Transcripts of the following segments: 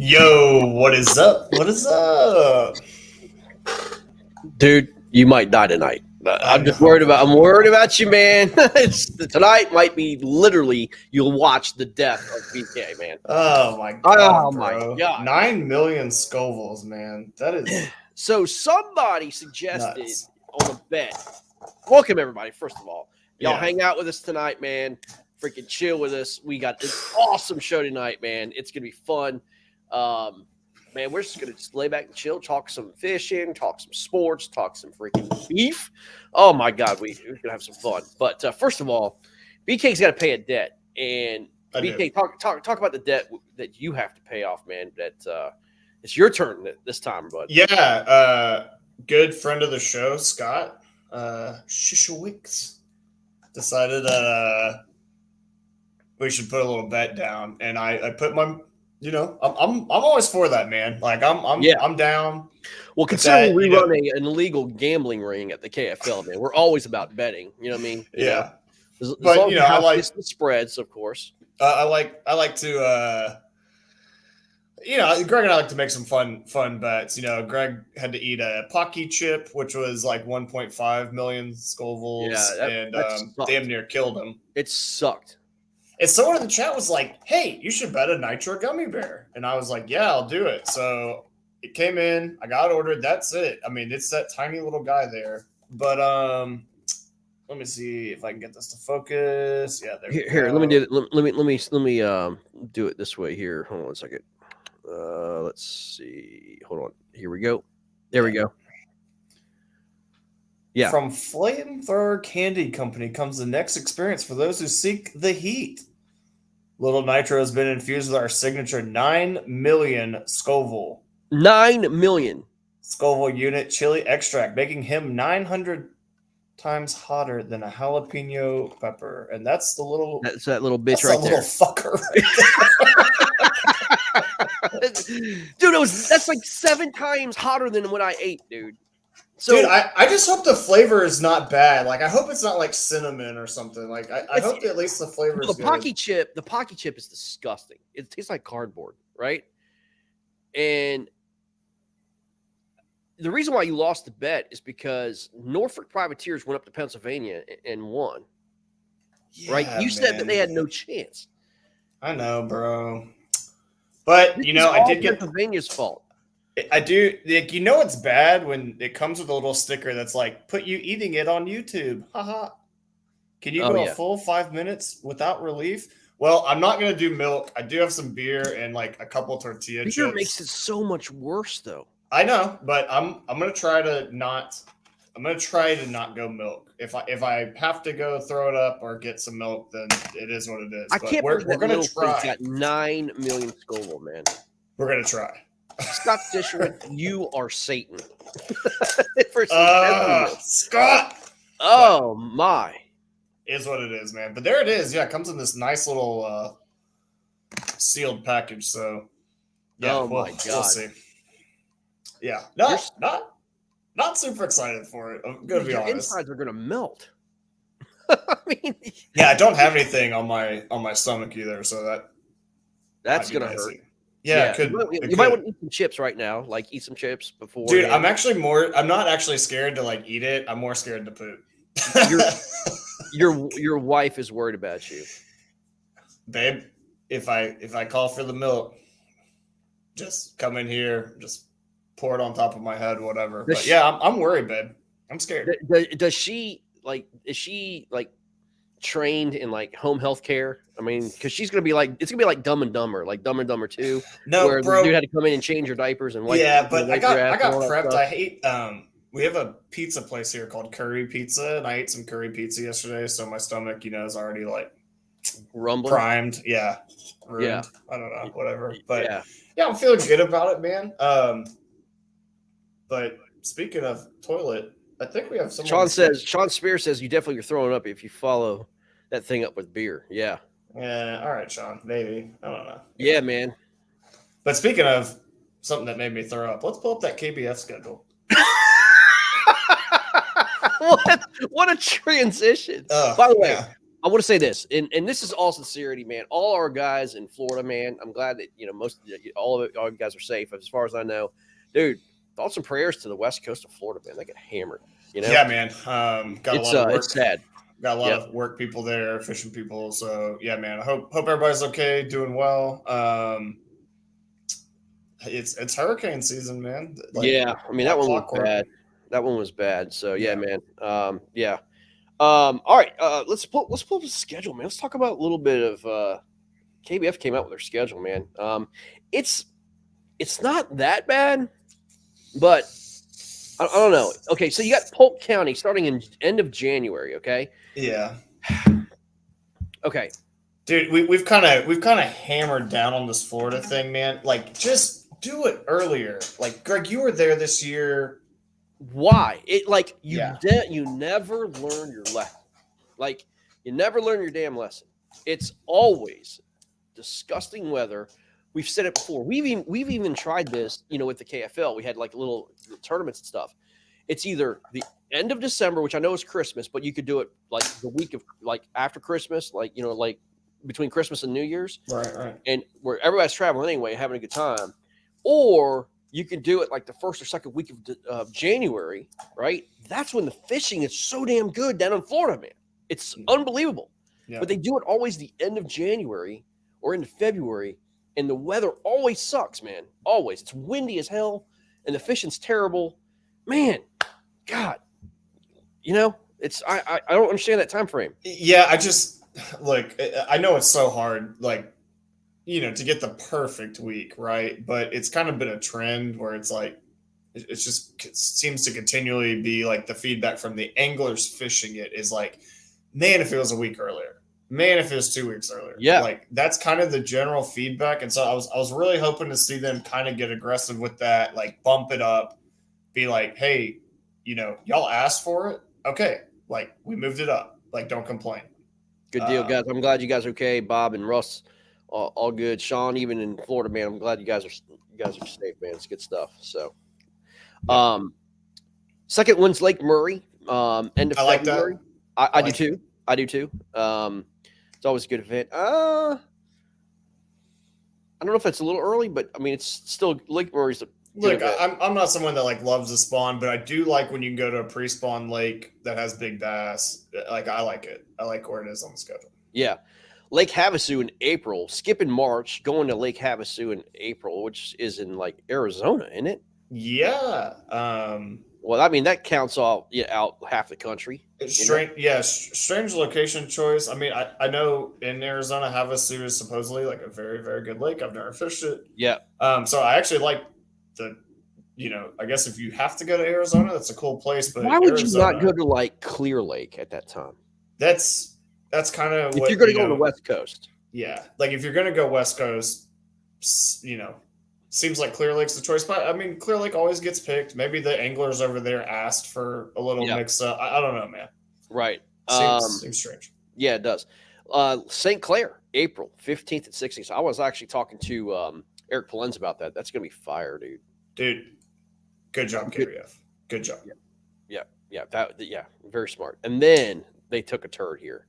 Yo, what is up? What is up? Dude, you might die tonight. I'm know, worried bro. I'm worried about you, man. Tonight might be literally you'll watch the death of BK, man. Oh my god, Oh bro. my god. 9 million Scovilles, man. That is So somebody suggested nuts. on a bet. Welcome everybody, first of all. Y'all Yeah. hang out with us tonight, man. Freaking chill with us. We got an awesome show tonight, man. It's gonna be fun. Man, we're just gonna lay back and chill, talk some fishing, talk some sports, talk some freaking beef. Oh my god, we're gonna have some fun. But first of all, BK's got to pay a debt, and BK, talk about the debt that you have to pay off, man. That it's your turn this time, bud. Yeah, good friend of the show, Scott Shishowicz, decided we should put a little bet down, and I put my. I'm always for that, man. Like I'm down. Well, considering we run an illegal gambling ring at the KFL, man, we're always about betting. You know what I mean? Yeah. But I like the spreads, of course. I like to. Greg and I like to make some fun bets. Greg had to eat a Pocky chip, which was like 1.5 million Scovilles, and damn near killed him. It sucked. And someone in the chat was like, "Hey, you should bet a Nitro gummy bear." And I was like, "Yeah, I'll do it." So it came in. I got ordered. That's it. I mean, it's that tiny little guy there. But let me see if I can get this to focus. Yeah, there. Here, let me do it. Let me do it this way here. Hold on a second. Let's see. Hold on. Here we go. There we go. Yeah. From Flamethrower Candy Company comes the next experience for those who seek the heat. Little Nitro has been infused with our signature 9 million Scoville. 9 million Scoville unit chili extract, making him 900 times hotter than a jalapeno pepper. And that's the little... That's that little bitch right there. Little fucker right there. Dude, that's like 7 times hotter than what I ate, dude. So, dude, I just hope the flavor is not bad. Like, I hope it's not like cinnamon or something. Like, I hope that at least the flavor is good. The Pocky chip is disgusting. It tastes like cardboard, right? And the reason why you lost the bet is because Norfolk Privateers went up to Pennsylvania and won. Yeah, right? You said that they had no chance. I know, bro. But, I did get Pennsylvania's fault. I do. Like, it's bad when it comes with a little sticker that's like, put you eating it on YouTube. Haha. Can you go a full 5 minutes without relief? Well, I'm not going to do milk. I do have some beer and like a couple tortilla chips. Beer makes it so much worse, though. I know, but I'm going to try to not. I'm going to try to not go milk. If I have to go throw it up or get some milk, then it is what it is. I can't believe we're going to try. Got 9 million Scoville, man. We're going to try. Scott Disher, you are Satan. Scott. Oh my. Is what it is, man. But there it is. Yeah, it comes in this nice little sealed package. So yeah, my God. We'll see. Yeah. Not super excited for it. I'm gonna be honest. Insides are gonna melt. I mean, yeah, I don't have anything on my stomach either, so that's gonna hurt. Yeah, you might want to eat some chips right now. Like, eat some chips before. Dude, I'm not actually scared to like eat it. I'm more scared to poop. Your wife is worried about you, babe. If I call for the milk, just come in here, just pour it on top of my head, whatever. But yeah, I'm worried, babe. I'm scared. Is she trained in like home health care? I mean, because it's gonna be like Dumb and Dumber, like Dumb and Dumber 2. No, where bro, the dude had to come in and change your diapers and wipe. Yeah, but I got prepped. I hate. We have a pizza place here called Curry Pizza, and I ate some curry pizza yesterday, so my stomach, is already like rumbling, primed. Yeah, ruined. Yeah. I don't know, whatever. But yeah, I'm feeling good about it, man. But speaking of toilet, I think we have someone. Sean Spear says you definitely are throwing up if you follow that thing up with beer. Yeah. Yeah. All right, Sean. Maybe. I don't know. Yeah, man. But speaking of something that made me throw up, let's pull up that KBF schedule. What a transition. By the way, I want to say this, and this is all sincerity, man. All our guys in Florida, man. I'm glad that all of you guys are safe, as far as I know, dude. Thoughts and prayers to the west coast of Florida, man. They get hammered. Yeah, man. Got a lot of work. It's sad. Got a lot of work people there, fishing people. So yeah, man. I hope everybody's okay, doing well. It's hurricane season, man. Like, yeah, I mean that one was bad. That one was bad. So yeah, man. Yeah. All right. Let's pull up the schedule, man. Let's talk about a little bit of KBF came out with their schedule, man. It's not that bad, but I don't know. Okay, so you got Polk County starting in end of January. Okay. Yeah. Okay. Dude, we've kind of hammered down on this Florida thing, man. Like, just do it earlier. Like, Greg, you were there this year. Why? It like you never learn your lesson. Like, you never learn your damn lesson. It's always disgusting weather. We've said it before. We've even tried this, with the KFL. We had like little tournaments and stuff. It's either the end of December, which I know is Christmas, but you could do it like the week of like after Christmas, like like between Christmas and New Year's. Right. And where everybody's traveling anyway, having a good time. Or you can do it like the first or second week of January, right? That's when the fishing is so damn good down in Florida, man. It's unbelievable. Yeah. But they do it always the end of January or into February, and the weather always sucks, man. Always. It's windy as hell, and the fishing's terrible. Man, God, it's I don't understand that time frame. Yeah, I know it's so hard, like, to get the perfect week, right? But it's kind of been a trend where it's like, it seems to continually be like the feedback from the anglers fishing it is like, man, if it was a week earlier, man, if it was 2 weeks earlier. Yeah. Like, that's kind of the general feedback. And so I was really hoping to see them kind of get aggressive with that, like bump it up, be like, hey, y'all asked for it. Okay. Like, we moved it up. Like, don't complain. Good deal, guys. I'm glad you guys are okay. Bob and Russ, all good. Sean, even in Florida, man, I'm glad you guys are safe, man. It's good stuff. So, second one's Lake Murray. End of February. I do too. I do too. It's always a good event. I don't know if it's a little early, but I mean, it's still Lake Murray's a Look, I'm not someone that like loves the spawn, but I do like when you can go to a pre-spawn lake that has big bass. Like, I like it. I like where it is on the schedule. Yeah. Lake Havasu in April, skipping March, going to Lake Havasu in April, which is in like Arizona, isn't it? Yeah. Well, I mean, that counts out half the country. It's strange. Yeah, strange location choice. I mean, I know in Arizona, Havasu is supposedly like a very, very good lake. I've never fished it. Yeah. So I actually like I guess if you have to go to Arizona, that's a cool place. But why would you not go to like Clear Lake at that time? That's kind of if you're going to go on the West Coast. Yeah, like if you're going to go West Coast, seems like Clear Lake's the choice. But I mean, Clear Lake always gets picked. Maybe the anglers over there asked for a little mix up. I don't know, man. Right. Seems strange. Yeah, it does. St. Clair, April 15th and 16th. So I was actually talking to Eric Polenz about that. That's going to be fire, dude. Dude, good job, KBF. Good job. Yeah. Very smart. And then they took a turd here.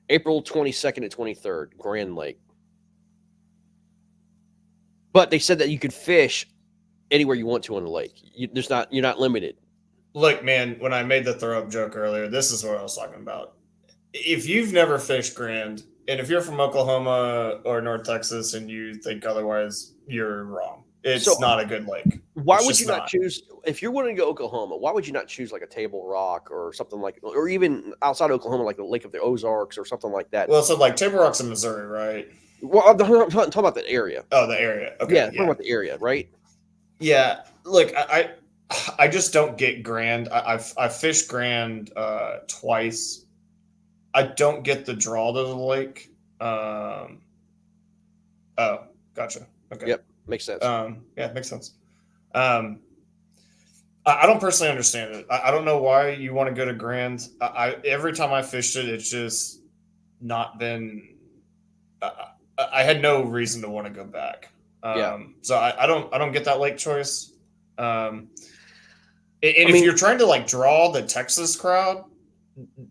April 22nd and 23rd, Grand Lake. But they said that you could fish anywhere you want to on the lake. You're not limited. Look, man, when I made the throw up joke earlier, this is what I was talking about. If you've never fished Grand, and if you're from Oklahoma or North Texas and you think otherwise, you're wrong. It's not a good lake. Why would you not choose, if you're wanting to go Oklahoma, why would you not choose like a Table Rock or something like, or even outside Oklahoma, like the Lake of the Ozarks or something like that? Well, so like Table Rock's in Missouri, right? Well, I'm talking about the area. Oh, the area. Okay. Yeah, talking about the area, right? Yeah. Look, I just don't get Grand. I've fished Grand twice. I don't get the draw to the lake. Oh, gotcha. Okay. Yep. Makes sense. Yeah, makes sense. I don't personally understand it. I don't know why you want to go to Grand. Every time I fished it, it's just not been. I had no reason to want to go back. So I don't get that lake choice. If you're trying to like draw the Texas crowd,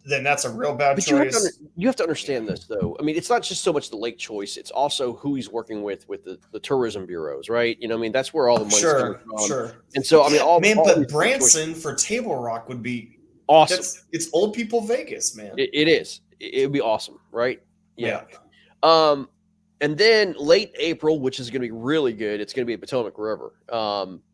then that's a real bad But choice. you have to understand this, though. I mean, it's not just so much the lake choice; it's also who he's working with the tourism bureaus, right? You know, I mean, that's where all the money's coming from. Sure. And so, I mean, Man, all but these lake choices- Branson for Table Rock would be awesome. It's old people Vegas, man. It is. It would be awesome, right? Yeah. And then late April, which is going to be really good. It's going to be at Potomac River.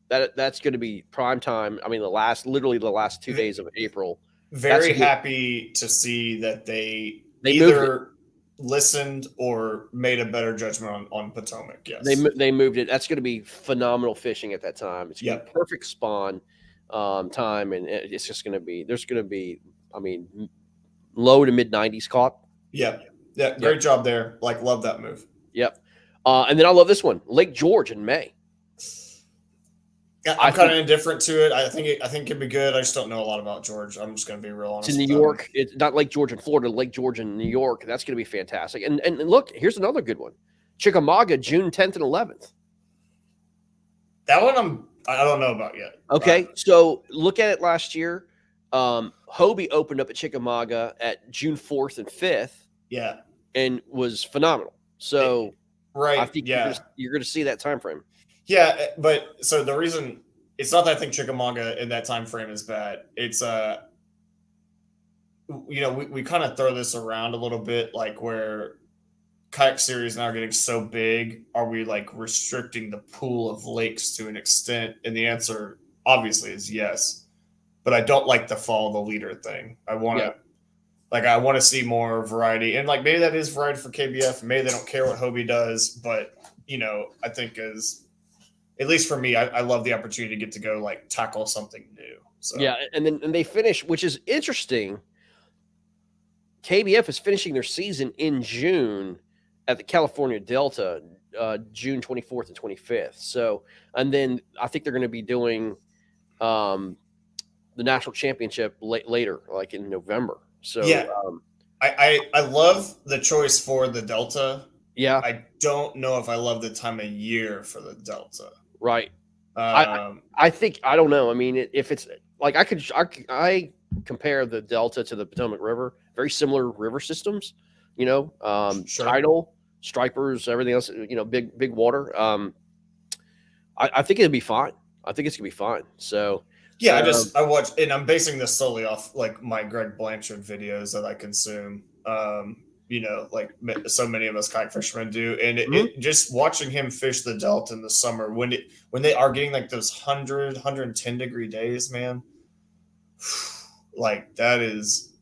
That's going to be prime time. I mean, literally the last 2 days of April. Very happy to see that they either listened or made a better judgment on Potomac. Yes, they moved it. That's going to be phenomenal fishing at that time. It's going to be perfect spawn time, and it's just going to be. There's going to be, I mean, low to mid 90s caught. Yeah. Great job there. Like, love that move. Yep. And then I love this one, Lake George in May. I'm kind of indifferent to it. I think it'd be good. I just don't know a lot about George. I'm just going to be real honest. It's in New York. It's not Lake George in Florida, Lake George in New York. That's going to be fantastic. And look, here's another good one. Chickamauga, June 10th and 11th. That one I don't know about yet. Okay, so look at it last year. Hobie opened up at Chickamauga at June 4th and 5th. Yeah. And was phenomenal. So right. I think you're going to see that time frame. Yeah, but so the reason it's not that I think Chickamauga in that time frame is bad. It's we kind of throw this around a little bit, like where kayak series now are getting so big, are we like restricting the pool of lakes to an extent? And the answer obviously is yes. But I don't like the follow the leader thing. I want to see more variety, and like maybe that is variety for KBF. Maybe they don't care what Hobie does, but I think at least for me, I love the opportunity to get to go like tackle something new. So yeah, and they finish, which is interesting. KBF is finishing their season in June at the California Delta, June 24th and 25th. So, and then I think they're going to be doing the national championship later, like in November. So yeah, I love the choice for the Delta. Yeah, I don't know if I love the time of year for the Delta. Right. I think I don't know. I mean, if it's like I compare the Delta to the Potomac River, very similar river systems. Sure. Tidal, stripers, everything else. Big water. I think it'd be fine. I think it's gonna be fine. So yeah, I watch, and I'm basing this solely off like my Greg Blanchard videos that I consume. Like so many of us kayak fishermen do. And it just watching him fish the Delta in the summer when they are getting like those 110 degree days, man, like that is,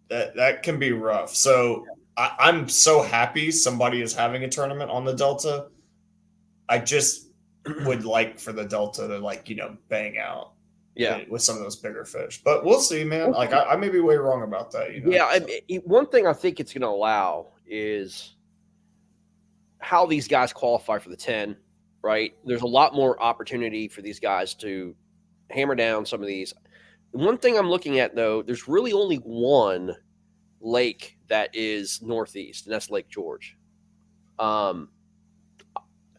that can be rough. So I'm so happy somebody is having a tournament on the Delta. I just would like for the Delta to bang out. Yeah, with some of those bigger fish, but we'll see, man. Like I may be way wrong about that. Yeah, one thing I think it's going to allow is how these guys qualify for the 10. Right, there's a lot more opportunity for these guys to hammer down some of these. One thing I'm looking at though, there's really only one lake that is northeast, and that's Lake George.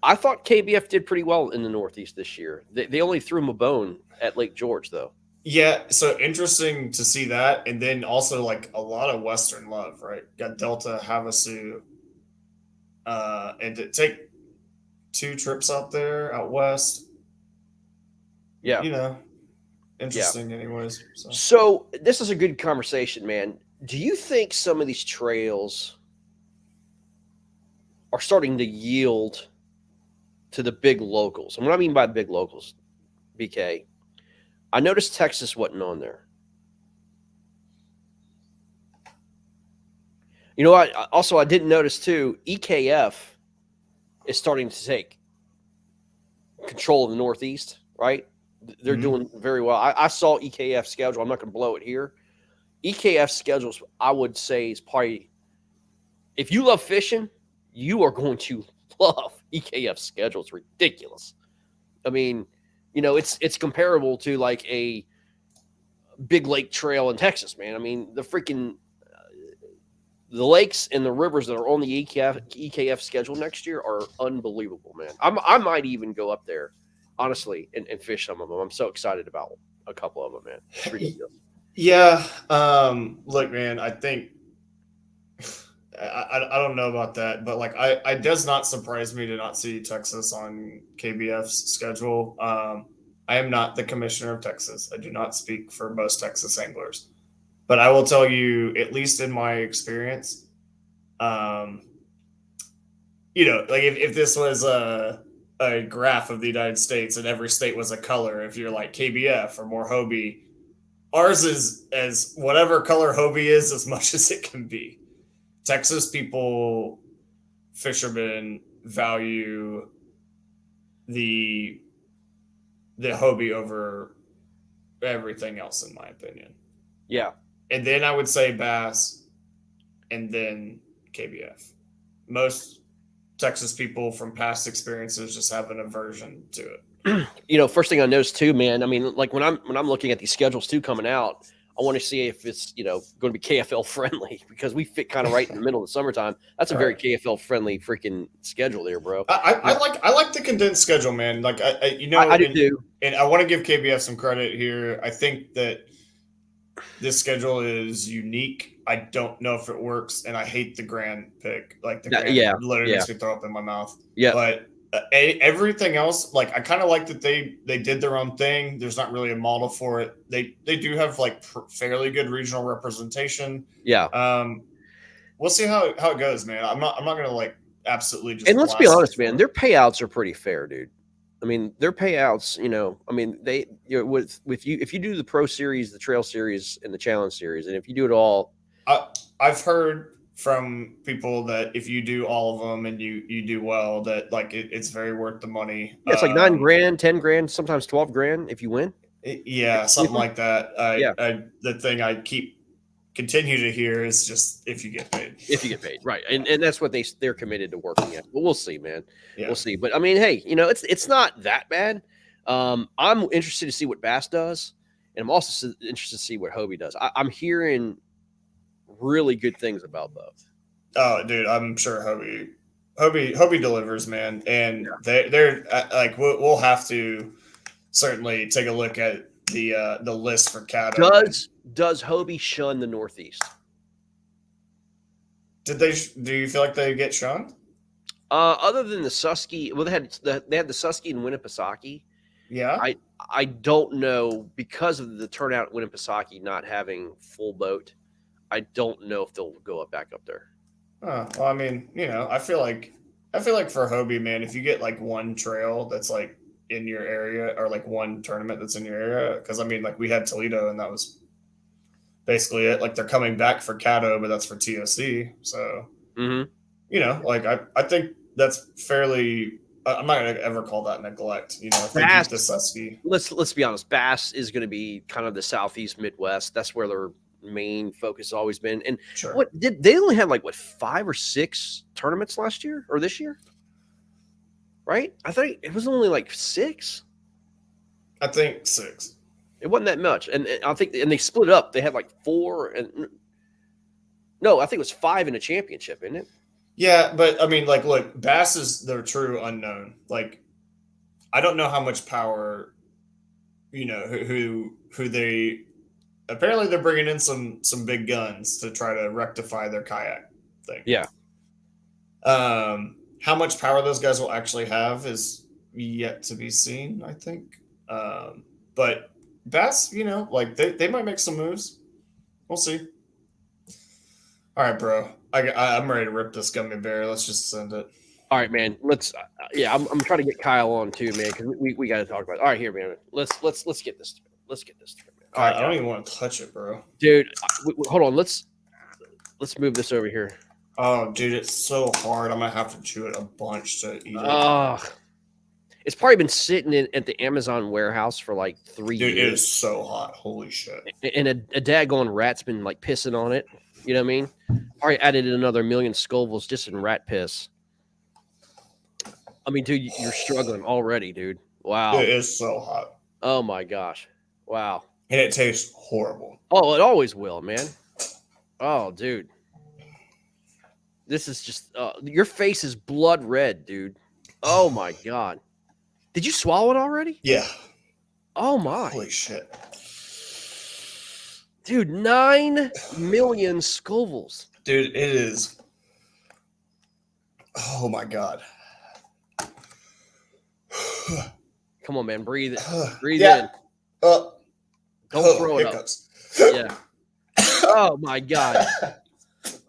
I thought KBF did pretty well in the Northeast this year. They only threw him a bone at Lake George, though. Yeah, so interesting to see that. And then also, like, a lot of Western love, right? Got Delta, Havasu, and to take 2 trips out out west. Yeah. Interesting anyways. So this is a good conversation, man. Do you think some of these trails are starting to yield to the big locals? And what I mean by big locals, BK, I noticed Texas wasn't on there. I didn't notice too, EKF is starting to take control of the Northeast, right? They're doing very well. I saw EKF schedule. I'm not going to blow it here. EKF schedules, I would say, is probably, if you love fishing, you are going to love EKF schedule. It's ridiculous. I mean, it's comparable to like a big lake trail in Texas, man. I mean, the freaking the lakes and the rivers that are on the EKF schedule next year are unbelievable, man. I might even go up there, honestly, and fish some of them. I'm so excited about a couple of them, man. It's ridiculous. Yeah. Look, man, I think I don't know about that, but like I does not surprise me to not see Texas on KBF's schedule. I am not the commissioner of Texas. I do not speak for most Texas anglers, but I will tell you, at least in my experience, um, like if this was a graph of the United States and every state was a color, if you're like KBF or more Hobie, ours is as whatever color Hobie is as much as it can be. Texas people, fishermen value the Hobie over everything else, in my opinion. Yeah. And then I would say bass, and then KBF. Most Texas people from past experiences just have an aversion to it. First thing I noticed too, man. I mean, like when I'm looking at these schedules too coming out, I want to see if it's going to be KFL friendly because we fit kind of right in the middle of the summertime. That's a very KFL friendly freaking schedule there, bro. I like the condensed schedule, man. Like I do too. And I want to give KBF some credit here. I think that this schedule is unique. I don't know if it works, and I hate the grand pick. Like the grand literally makes me throw up in my mouth. Yeah, but everything else, like I kind of like that they did their own thing. There's not really a model for it. They do have like fairly good regional representation. Yeah. We'll see how it goes, man. I'm not gonna like absolutely just. And let's be honest, man. Their payouts are pretty fair, dude. I mean, their payouts, I mean, they with you if you do the Pro Series, the Trail Series, and the Challenge Series, and if you do it all, I've heard from people that if you do all of them and you do well, that like it's very worth the money. Yeah, it's like $9 grand, 10 grand, sometimes 12 grand if you win. Yeah, something like that. The thing I continue to hear is just if you get paid. If you get paid, right? And that's what they're committed to working at. But we'll see, man. Yeah. We'll see. But I mean, hey, it's not that bad. I'm interested to see what Bass does, and I'm also interested to see what Hobie does. I'm hearing really good things about both. Oh, dude, I'm sure Hobie delivers, man, and they're like we'll have to certainly take a look at the list for Caddo. Does Hobie shun the Northeast? Do you feel like they get shunned? Other than the Susky, well, they had the Susky and Winnipesaukee. Yeah, I don't know because of the turnout at Winnipesaukee not having full boat. I don't know if they'll go back up there. Well, I mean, I feel like for Hobie, man, if you get like one trail that's like in your area or like one tournament that's in your area, because I mean, like we had Toledo and that was basically it. Like they're coming back for Caddo, but that's for TOC. So, like I think that's fairly. I'm not gonna ever call that neglect. If they keep the Susky. Let's be honest. Bass is going to be kind of the Southeast Midwest. That's where their main focus has always been. And sure. They only had 5 or 6 tournaments last year or this year, right? I think it was only 6. I think 6. It wasn't that much, and I think they split up. They had 4, and no, I think it was 5 in a championship, isn't it? Yeah, but I mean, look, Bass is their true unknown. Like, I don't know how much power, who they. Apparently, they're bringing in some big guns to try to rectify their kayak thing. Yeah. How much power those guys will actually have is yet to be seen, I think. But Bass, they might make some moves. We'll see. All right, bro. I'm ready to rip this gummy bear. Let's just send it. All right, man. Let's. I'm trying to get Kyle on too, man, because we got to talk about it. All right, here, man. Let's get this. Let's get this. All right, I don't even want to touch it, bro. Dude, hold on. Let's move this over here. Oh, dude, it's so hard. I'm gonna have to chew it a bunch to eat it. It's probably been sitting at the Amazon warehouse for 3 years. Dude, it is so hot. Holy shit. And a daggone rat's been pissing on it. You know what I mean? Probably added another 1 million Scovilles just in rat piss. I mean, dude, you're struggling already, dude. Wow. It is so hot. Oh my gosh. Wow. And it tastes horrible. Oh, it always will, man. Oh, dude. This is just your face is blood red, dude. Oh my god. Did you swallow it already? Yeah. Oh my. Holy shit. Dude, 9 million Scovilles. Dude, it is. Oh my god. Come on, man. Breathe it. Breathe Yeah. in. Don't throw it hiccups. up. Yeah. Oh my god.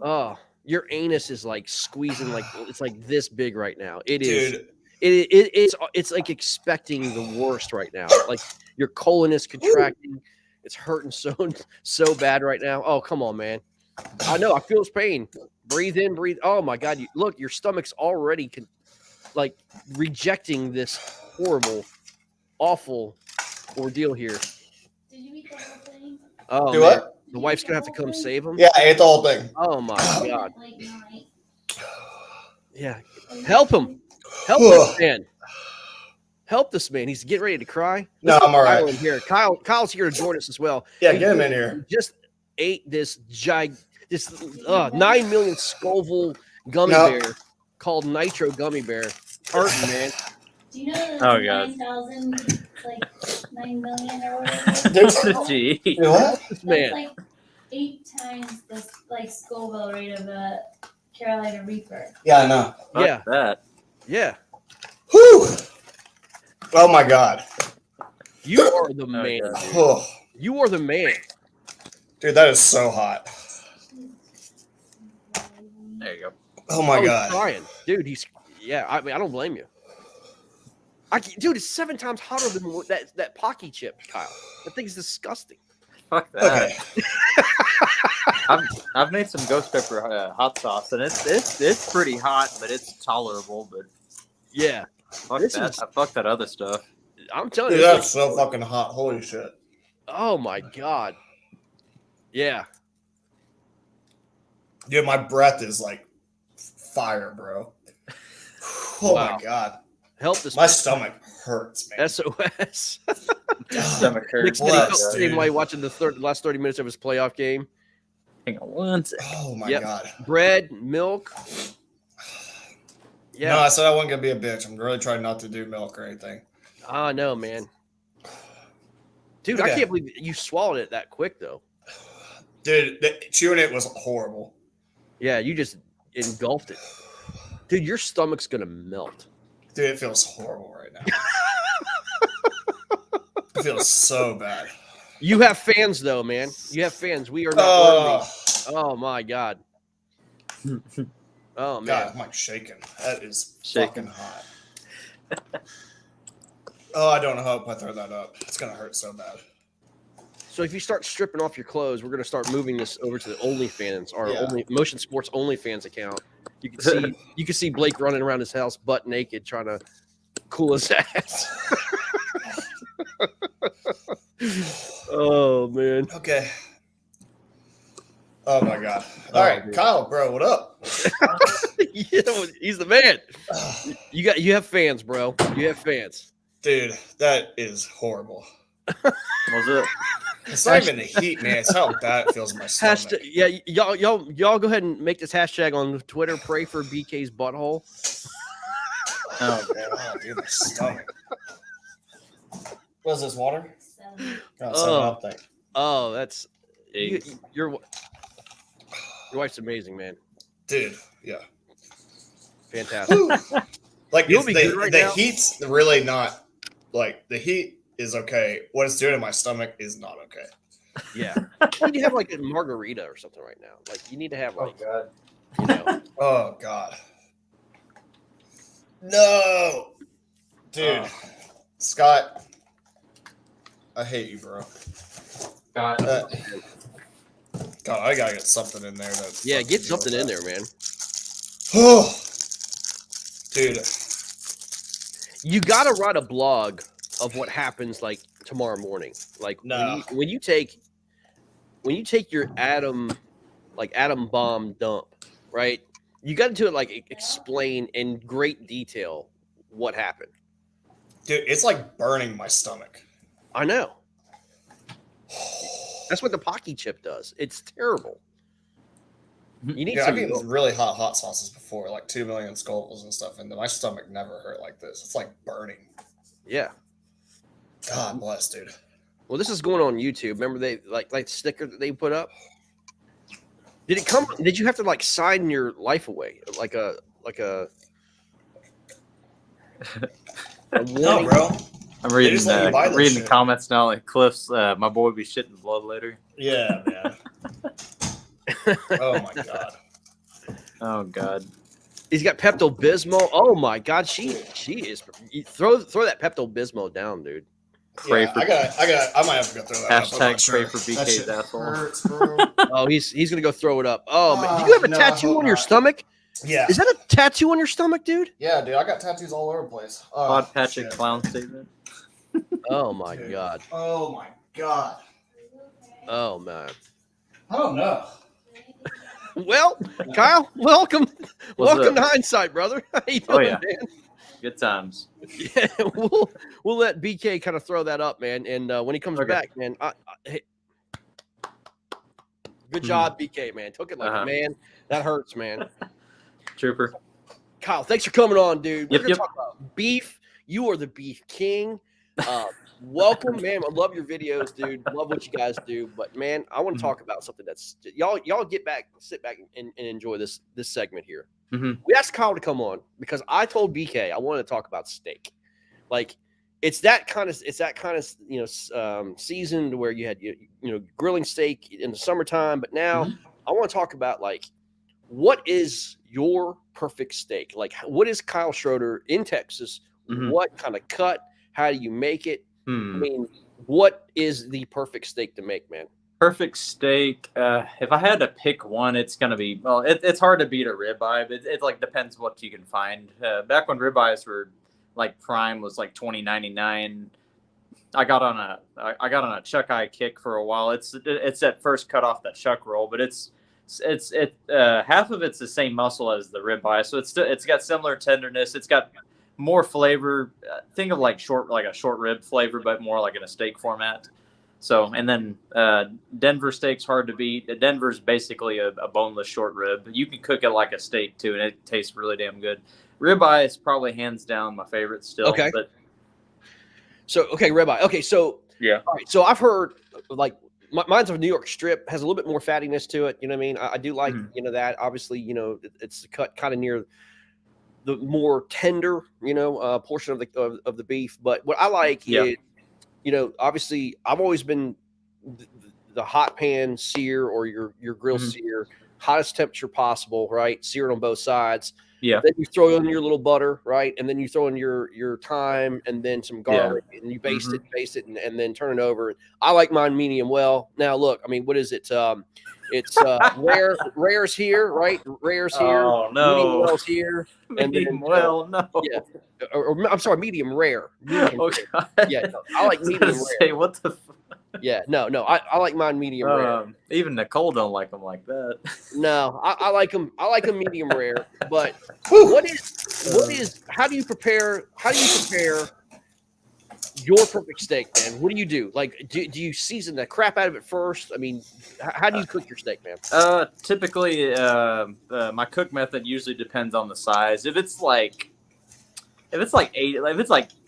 Oh, your anus is like squeezing, like it's like this big right now. It is. Dude. It's like expecting the worst right now. Like your colon is contracting. It's hurting so bad right now. Oh, come on, man. I know. I feel his pain. Breathe in, breathe. Oh my god. Look, your stomach's already like rejecting this horrible, awful ordeal here. Did you eat the whole thing? Oh, Do man. what? The wife's gonna have to come save him. Yeah, I ate the whole thing. Oh my god. Late night. Yeah. Help him. Help this man. Help this man. He's getting ready to cry. No, I'm all right. Kyle in here. Kyle's here to join us as well. Yeah, He get him in here. just ate this 9 million Scoville gummy No. bear called Nitro Gummy Bear. Hurting, man. Do you know Oh, the God. 9,000, like 9 million or whatever? Dude, Gee. you know what? This That's man. like 8 times the like Scoville rate of a Carolina Reaper. Yeah, I know. Fuck Yeah. that. Yeah. Whew. Oh my god. You are the man. yeah. Dude. Oh, You are the man. dude, that is so hot. There you go. Oh my He's god. crying. Dude, I mean, I don't blame you. Dude, it's 7 times hotter than that Pocky chip, Kyle. That thing's disgusting. Fuck that. Okay. I've made some ghost pepper hot sauce, and it's pretty hot, but it's tolerable. But Yeah. fuck This that. is- Fuck that other stuff. I'm telling Dude, you. that's so fucking hot. Holy shit. Oh my god. Yeah. Dude, my breath is like fire, bro. Oh Wow. my god. Help this My stomach hurts, man. SOS. Stomach Nick hurts. said he felt Bless, the same dude. way watching the last 30 minutes of his playoff game. Hang on one second. Oh my Yep. god. Bread, milk. No, Yeah. I said I wasn't gonna be a bitch. I'm really trying not to do milk or anything. I know, man. Dude, I Okay. can't believe you swallowed it that quick, though. Dude, chewing it was horrible. Yeah, you just engulfed it. Dude, your stomach's going to melt. Dude, it feels horrible right now. It feels so bad. You have fans, though, man. You have fans. We are not Oh, worthy. Oh, my God. Oh, man. God, I'm like shaking. That is Shaking. fucking hot. Oh, I don't know how if I throw that up. It's gonna hurt so bad. So if you start stripping off your clothes, we're going to start moving this over to the OnlyFans, our Yeah. Motion Sports OnlyFans account. You can see Blake running around his house butt naked trying to cool his ass. Oh man. Okay. Oh my god. All right, dude. Kyle, bro, what up? Yeah, he's the man. You have fans, bro. You have fans. Dude, that is horrible. Was it? It's not even the heat, man. It's how bad it feels in my stomach. Hashtag, yeah, y'all go ahead and make this hashtag on Twitter. Pray for BK's butthole. Oh, man. Oh, dude, my stomach. What is this, water? So, Oh, thank you. Oh, that's Eggs. your wife's amazing, man. Dude, yeah. Fantastic. Like, You'll it's be the, good right the now. heat's really not, like, the heat is okay. What it's doing in my stomach is not okay. Yeah, you need to have like a margarita or something right now. Like you need to have like God. you know. Oh, God. No! Dude. Scott, I hate you, bro. God. God, I gotta get something in there. Yeah, get something in there, man. Oh, dude. You got to write a blog of what happens like tomorrow morning. Like No. when you take your atom bomb dump, right? You got to do it like explain in great detail what happened. Dude, it's like burning my stomach. I know. That's what the Pocky chip does. It's terrible. You need Yeah, I've some. eaten really hot sauces before, like 2 million Scovilles and stuff, and my stomach never hurt like this. It's like burning. Yeah. God bless, dude. Well, this is going on YouTube. Remember they like the sticker that they put up? Did it come? Did you have to like sign your life away, like a No, warning? bro. I'm They reading just let you buy that reading the shit. comments now. Like Cliff's, my boy be shitting blood later. Yeah, man. Oh my god. Oh God. He's got Pepto Bismol. Oh my God, she is. Throw that Pepto Bismol down, dude. Pray Yeah, for I might have to go throw that up. I'm not hashtag pray sure. for That BK's shit asshole. hurts, bro. Oh, he's gonna go throw it up. Oh man, do you have a No, I tattoo hope on your not. stomach? Yeah. Is that a tattoo on your stomach, dude? Yeah, dude. I got tattoos all over the place. Oh, Todd Patrick shit. clown statement. Oh my Dude. God. Oh my god. Oh man. I don't know. Well, Kyle, welcome. What's Welcome up? to HinDsiTe, brother. How you Oh, doing, yeah. man? Good times. Yeah, we'll let BK kind of throw that up, man. And when he comes Okay. back, man, hey, good job, BK, man. Took it like a man. That hurts, man. Trooper. Kyle, thanks for coming on, dude. We're Yep, gonna yep. talk about beef. You are the beef king. Welcome, man. I love your videos, dude. Love what you guys do. But man, I want to talk about something that's y'all sit back and enjoy this segment here. Mhm. We asked Kyle to come on because I told BK I wanted to talk about steak. Like it's that kind of season to where you had grilling steak in the summertime, but now I want to talk about like what is your perfect steak? Like what is Kyle Schroeder in Texas? What kind of cut? How do you make it? I mean, what is the perfect steak to make, man? Perfect steak. If I had to pick one, it's gonna be it's hard to beat a ribeye, but it like depends what you can find. Back when ribeyes were like prime was like $20.99. I got on a chuck eye kick for a while. It's that first cut off that chuck roll, but it's half of it's the same muscle as the ribeye, so it's got similar tenderness. It's got more flavor. Think of like a short rib flavor, but more like in a steak format. So, and then Denver steak's hard to beat. Denver's basically a boneless short rib. You can cook it like a steak too, and it tastes really damn good. Ribeye is probably hands down my favorite still. Okay. But ribeye. Okay, so yeah. All right, so I've heard like mine's a New York strip, has a little bit more fattiness to it. You know what I mean? I do like that. Obviously, it's cut kind of near the more tender portion of the beef. But what I like is obviously I've always been the hot pan sear or your grill sear, hottest temperature possible, right? Sear it on both sides. Yeah. Then you throw in your little butter, right? And then you throw in your thyme and then some garlic and you baste it and then turn it over. I like mine medium well. Now look, I mean, what is it? It's rare's here, right? Rare's here. Oh no. Medium well's here. Medium well, no. Yeah. Or I'm sorry, medium rare. Medium Okay. rare. Yeah, no, I like medium rare. Say, what the Yeah, no, I like mine medium rare. Even Nicole don't like them like that. No, I like them. I like them medium rare. But what is? How do you prepare your perfect steak, man? What do you do? Like, do you season the crap out of it first? I mean, how do you cook your steak, man? Typically, my cook method usually depends on the size. If it's like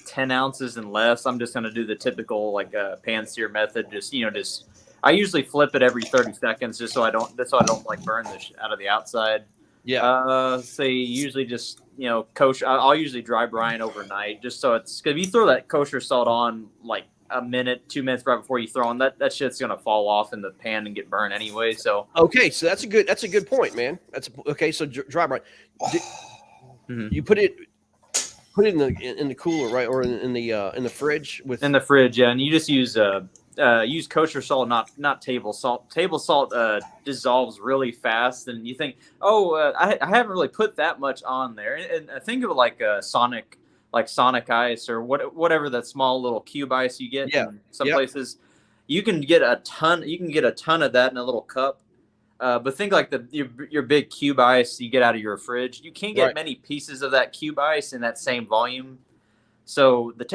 10 ounces and less, I'm just gonna do the typical like pan sear method. I usually flip it every 30 seconds just so I don't like burn the out of the outside. Yeah. Say usually just kosher. I'll usually dry brine overnight just so it's because if you throw that kosher salt on like a minute, 2 minutes right before you throw on that shit's gonna fall off in the pan and get burned anyway. So okay, so that's a good point, man. Okay. So dry brine. You put it in the cooler, right, or in the fridge in the fridge, yeah, and you just use kosher salt, not table salt. Table salt dissolves really fast, and you think, I haven't really put that much on there. And I think of it like Sonic ice or whatever that small little cube ice you get in some places. You can get a ton of that in a little cup. But think like your big cube ice you get out of your fridge. You can't get many pieces of that cube ice in that same volume. So the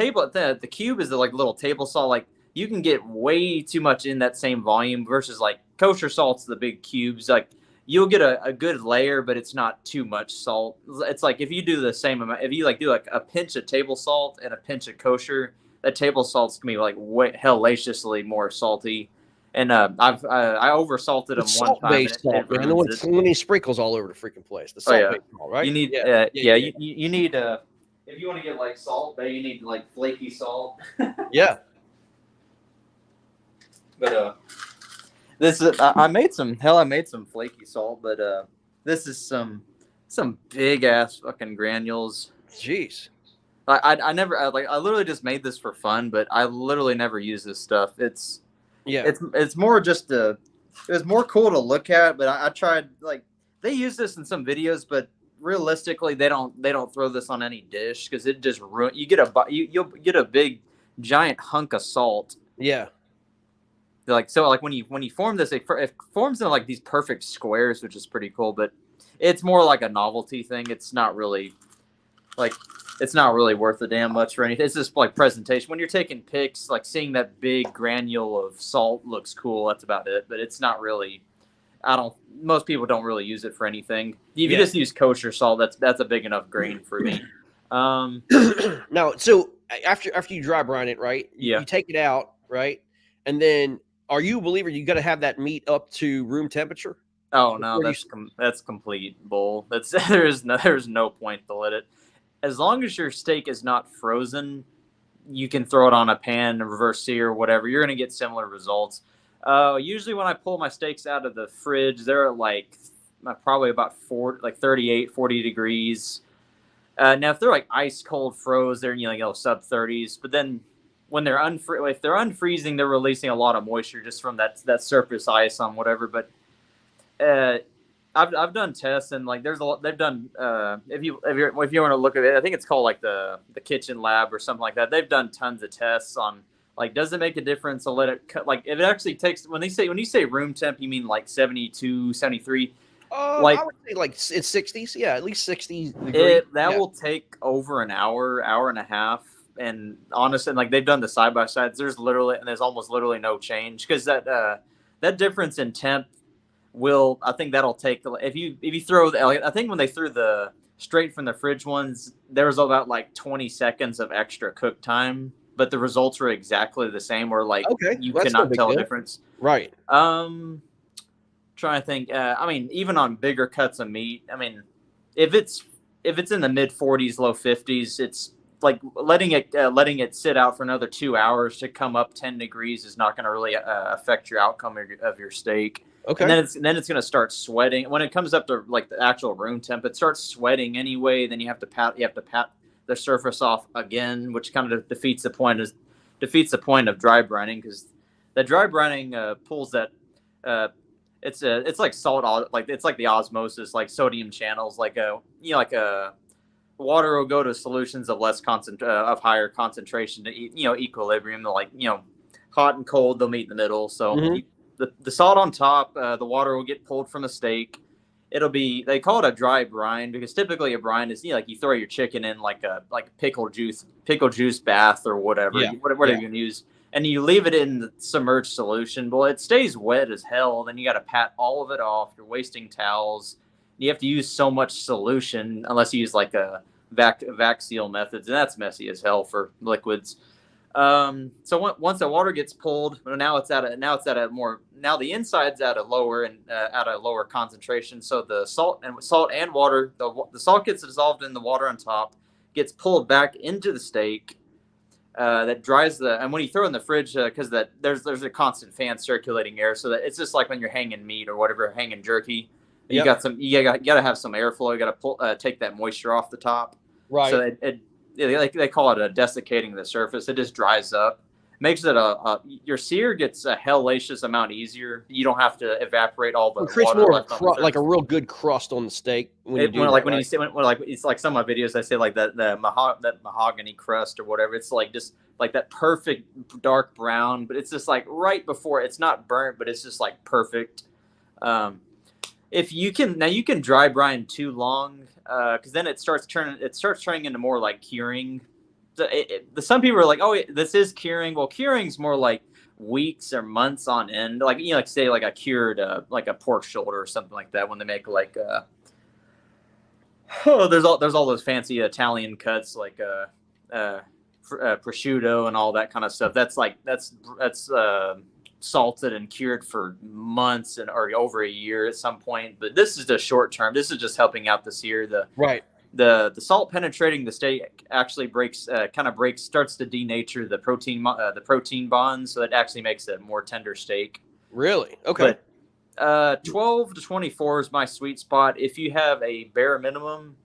cube is the like little table salt. Like you can get way too much in that same volume versus like kosher salt's the big cubes. Like you'll get a good layer, but it's not too much salt. It's like if you do the same amount, if you like do like a pinch of table salt and a pinch of kosher, that table salt's gonna be like hellaciously more salty. And I over salted them one time. Salt-based And salt, it man. The ruins one it. when he sprinkles all over the freaking place. The Oh, yeah. salt-based salt, right? You need you need if you want to get like salt, but you need like flaky salt. Yeah. But this is I made some flaky salt, but this is some big ass fucking granules. Jeez. I never I literally just made this for fun, but I literally never use this stuff. It's more just it was more cool to look at, but I tried like they use this in some videos, but realistically they don't throw this on any dish because it just you get you'll get a big giant hunk of salt. Yeah. Like so like when you form this, it forms in like these perfect squares, which is pretty cool, but it's more like a novelty thing. It's not really worth a damn much for anything. It's just like presentation. When you're taking pics, like seeing that big granule of salt looks cool. That's about it. But it's not really. Most people don't really use it for anything. If you just use kosher salt, that's a big enough grain for me. Now, so after you dry brine it, right? Yeah. You take it out, right? And then, are you a believer you got to have that meat up to room temperature? Oh no, that's complete bull. There's no point to let it. As long as your steak is not frozen, you can throw it on a pan, reverse sear, whatever. You're gonna get similar results. Usually when I pull my steaks out of the fridge, they're like probably about 38, 40 degrees. Now if they're like ice cold froze, they're sub 30s. But then when they're if they're unfreezing, they're releasing a lot of moisture just from that surface ice on whatever. But I've done tests and like there's a lot they've done. If you want to look at it, I think it's called like the kitchen lab or something like that. They've done tons of tests on like does it make a difference to let it cut, like if it actually takes when you say room temp, you mean like 72, 73. I would say like it's 60s, yeah, at least 60 degrees. That will take over an hour and a half. And honestly, like they've done the side by sides. There's almost literally no change because that difference in temp I think that'll take if you throw I think when they threw the straight from the fridge ones, there was about like 20 seconds of extra cook time, but the results were exactly the same. Or like you cannot tell a difference. Right. Trying to think. I mean, even on bigger cuts of meat. I mean, if it's in the mid 40s, low 50s, it's like letting it sit out for another 2 hours to come up 10 degrees is not going to really affect your outcome of your steak. Okay. And then it's going to start sweating when it comes up to like the actual room temp. It starts sweating anyway. Then you have to pat the surface off again, which kind of defeats the point of dry brining because the dry brining pulls that. It's like salt, like it's like the osmosis, like sodium channels, like water will go to solutions of of higher concentration to equilibrium. Like hot and cold, they'll meet in the middle. So the salt on top, the water will get pulled from the steak. They call it a dry brine because typically a brine is like you throw your chicken in like a pickle juice bath or whatever you can use. And you leave it in the submerged solution. Well, it stays wet as hell. Then you got to pat all of it off. You're wasting towels. You have to use so much solution unless you use like a vac seal methods, and that's messy as hell for liquids. So once the water gets pulled, now the inside's at a lower concentration. So the salt and water, the salt gets dissolved in the water on top, gets pulled back into the steak. That dries and when you throw it in the fridge, because there's a constant fan circulating air, so that it's just like when you're hanging meat or whatever, hanging jerky. You got to have some airflow. You got to take that moisture off the top. Right. So they call it a desiccating the surface. It just dries up, makes it your sear gets a hellacious amount easier. You don't have to evaporate all the water. It creates more of like a real good crust on the steak. It's like some of my videos I say like that mahogany crust or whatever. It's like just like that perfect dark brown, but it's just like right before it's not burnt, but it's just like perfect. If you can dry brine too long, because then it starts turning into more like curing. Some people are like, oh, this is curing. Well, curing's more like weeks or months on end. Like like say like a cured like a pork shoulder or something like that when they make like there's all those fancy Italian cuts like prosciutto and all that kind of stuff. That's salted and cured for months or over a year at some point. But this is the short term. This is just helping out this year. The salt penetrating the steak actually starts to denature the protein bonds, so it actually makes it a more tender steak. Really? Okay. But 12 to 24 is my sweet spot. If you have a bare minimum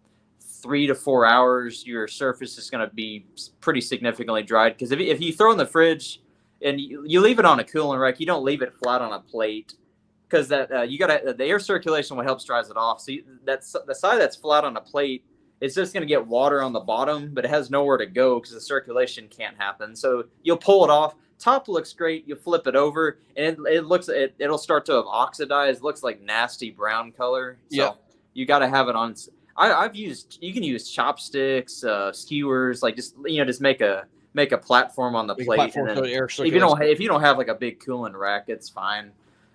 3 to 4 hours, your surface is going to be pretty significantly dried. Because if you throw in the fridge and you leave it on a cooling rack, you don't leave it flat on a plate, because that the air circulation what helps dries it off. So that's the side that's flat on a plate. It's just going to get water on the bottom, but it has nowhere to go because the circulation can't happen. So you'll pull it off. Top looks great. You flip it over, and it'll start to have oxidized. Looks like nasty brown color. So you got to have it on. You can use chopsticks, skewers, like just make a platform on the plate. And then if you don't have like a big cooling rack, it's fine.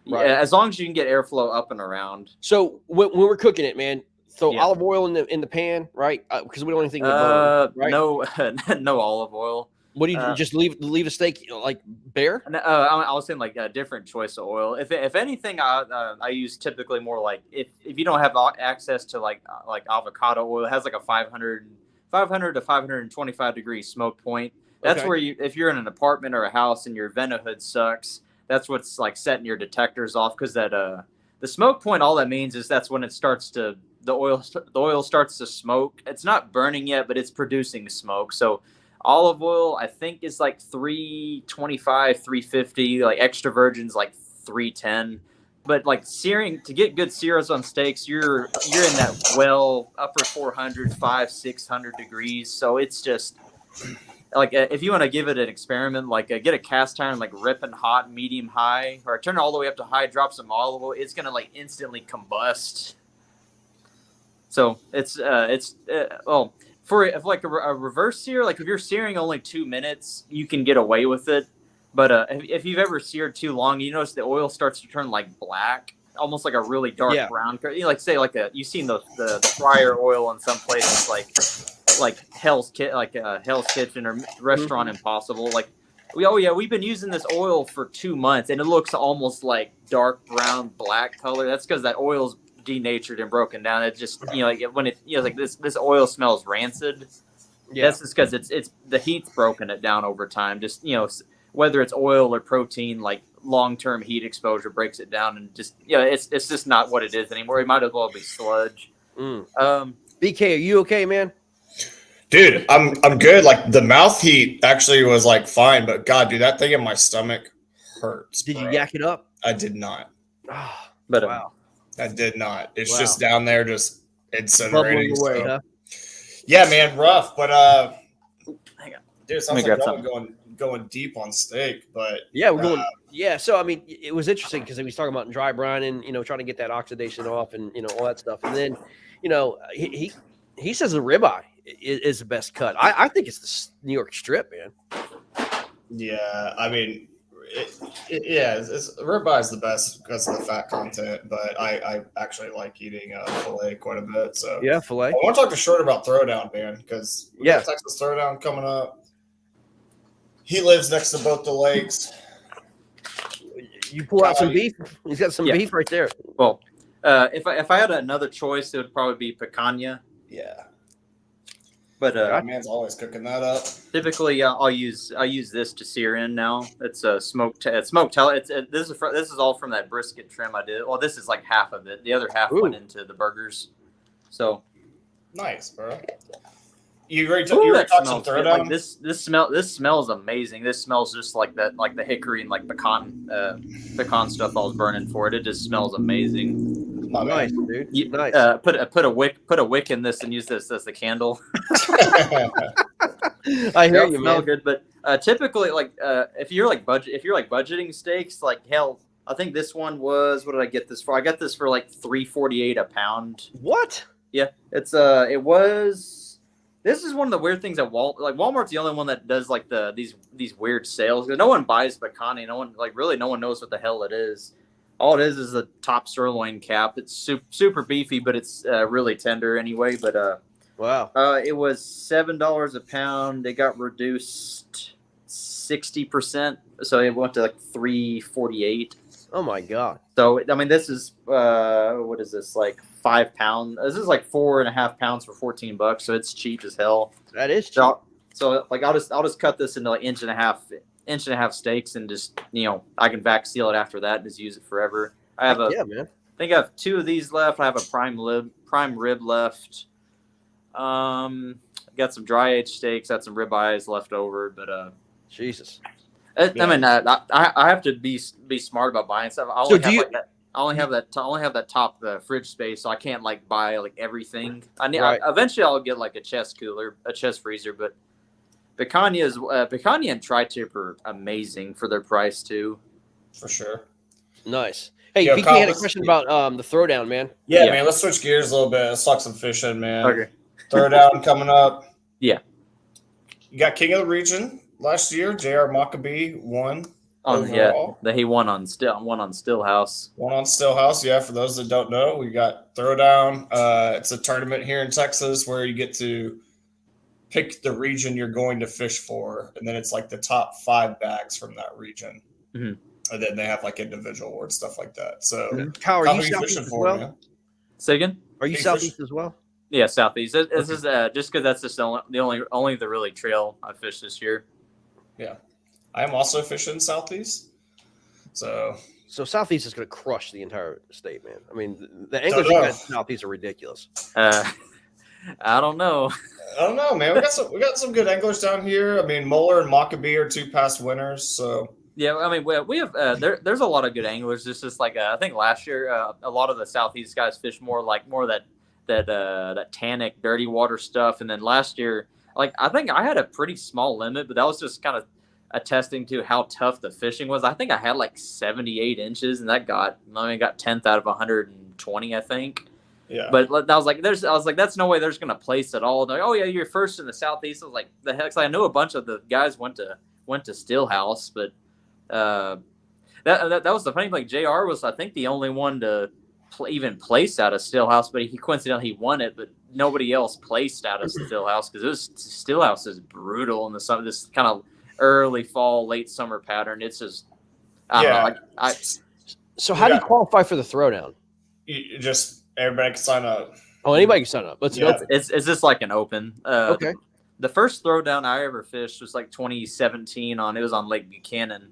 Right. Yeah, as long as you can get airflow up and around. So when we're cooking it, man, throw olive oil in the pan, right? Because we don't want anything to burn, right? No olive oil. What do you just leave the steak like bare? I was saying like a different choice of oil. If anything, I use typically more like if you don't have access to like avocado oil, it has like a 500 to 525 degree smoke point. That's where if you're in an apartment or a house and your vent hood sucks, that's what's like setting your detectors off, because that the smoke point, all that means is that's when the oil starts to smoke. It's not burning yet, but it's producing smoke. So olive oil, I think, is like 325, 350. Like extra virgin's like 310. But like searing, to get good sears on steaks, you're in that upper 400, 600 degrees. So it's just like if you want to give it an experiment, like get a cast iron, like ripping hot, medium high, or turn it all the way up to high, drop some olive oil. It's gonna like instantly combust. So it's for if like a reverse sear, like if you're searing only 2 minutes, you can get away with it. But if you've ever seared too long, you notice the oil starts to turn like black, almost like a really dark brown. Like say like you've seen the fryer oil in some places like Hell's Kitchen or Restaurant Impossible. Like we've been using this oil for 2 months and it looks almost like dark brown black color. That's because that oil's denatured and broken down. It just when it like this oil smells rancid. That's just because it's the heat's broken it down over time. Just whether it's oil or protein, like long-term heat exposure breaks it down, and just it's just not what it is anymore. It might as well be sludge. BK, are you okay, man? Dude, I'm good. Like the mouth heat actually was like fine, but God, dude, that thing in my stomach hurts. Did you yak it up? I did not. But wow. I did not. It's just down there, just incinerating. Away, huh? Yeah, man, rough. But hang on. Dude, it sounds like y'all going deep on steak, but we're going. So I mean, it was interesting because he was talking about dry brine and trying to get that oxidation off and all that stuff. And then he says the ribeye is the best cut. I think it's the New York strip, man. Yeah, I mean, ribeye is the best because of the fat content, but I actually like eating filet quite a bit. So yeah, filet. I want to talk to Schroeder about Throwdown, man, because we got Texas Throwdown coming up. He lives next to both the lakes. You pull out some beef. He's got some beef right there. Well, if I had another choice, it would probably be picanha. Yeah. But my man's always cooking that up. Typically, I'll use this to sear in now. It's a smoked tail. This is all from that brisket trim I did. Well, this is like half of it. The other half went into the burgers. So nice, bro. You already talked some Throwdown? Like this smells amazing. This smells just like that, like the hickory and like pecan stuff I was burning for it. It just smells amazing. Nice, dude. Nice. Put a wick in this and use this as the candle. I hear you, smell man. good, but typically, like if you're budgeting steaks, like hell, I think this one was, what did I get this for? I got this for like $3.48 a pound. What? Yeah, it was. This is one of the weird things at Walmart's the only one that does like these weird sales. No one buys picanha. No one knows what the hell it is. All it is a top sirloin cap. It's super beefy, but it's really tender anyway. But Wow. It was $7 a pound. It got reduced 60%, so it went to like $3.48. Oh my God. So I mean, this is what is this, like 5 pounds? This is like 4.5 pounds for $14, so it's cheap as hell. That is cheap. So like I'll just cut this into like inch and a half steaks, and just I can vac seal it after that and just use it forever. I have man. I think I have 2 of these left. I have a prime rib left. I got some dry aged steaks. Got some ribeyes left over, but Jesus. I mean, I have to be smart about buying stuff. I only have that top fridge space, so I can't like buy like everything. Eventually I'll get like a chest freezer, but Picanha and Tri-Tip are amazing for their price too. For sure. Nice. Hey, Yo, BK Kyle, had a question about the Throwdown, man. Yeah, man. Let's switch gears a little bit. Let's talk some fishing, man. Okay. Throwdown coming up. Yeah. You got King of the Region last year. JR Maccabee won. He won on Stillhouse. One on Stillhouse. Yeah, for those that don't know, we got Throwdown. It's a tournament here in Texas where you get to pick the region you're going to fish for, and then it's like the top 5 bags from that region. Mm-hmm. And then they have like individual awards, stuff like that. So, Kyle, are you you Southeast fishing as for, well? man? Say again? Are you Southeast as well? Yeah, Southeast. This is just because that's just the only the really trail I fished this year. Yeah, I am also fishing Southeast. So Southeast is going to crush the entire state, man. I mean, the anglers in Southeast are ridiculous. I don't know. I don't know, man. We got some good anglers down here. I mean, Muller and Maccabee are 2 past winners. So yeah, I mean, we have there's a lot of good anglers. It's just like I think last year a lot of the Southeast guys fished more of that tannic dirty water stuff, and then last year, like I think I had a pretty small limit, but that was just kind of attesting to how tough the fishing was. I think I had like 78 inches, and that got 10th out of 120, I think. Yeah. But I was like, that's no way there's gonna place at all. They're like, oh yeah, you're first in the Southeast. I was like, the heck? I know a bunch of the guys went to Stillhouse, but that was the funny thing. Like JR was, I think, the only one to even place out of Stillhouse, but he coincidentally won it, but nobody else placed out of Stillhouse because Stillhouse is brutal in the summer. This kind of early fall, late summer pattern. It's just I don't know. So how do you qualify for the Throwdown? You just everybody can sign up. Oh, anybody can sign up. It's just like an open. Okay. The first Throwdown I ever fished was like 2017 it was on Lake Buchanan.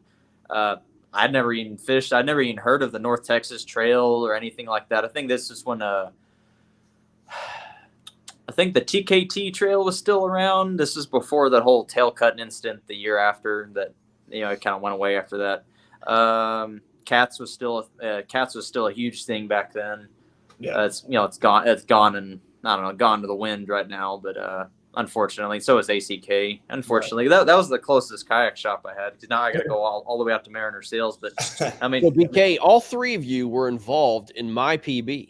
I'd never even fished. I'd never even heard of the North Texas Trail or anything like that. I think this is when I think the TKT Trail was still around. This is before that whole tail cutting incident the year after that. It kind of went away after that. Cats was still a huge thing back then. Yeah. It's gone and I don't know, gone to the wind right now, but unfortunately, so is ACK. Unfortunately, that was the closest kayak shop I had because now I got to go all the way out to Mariner Sales. But I mean, so BK, all 3 of you were involved in my PB.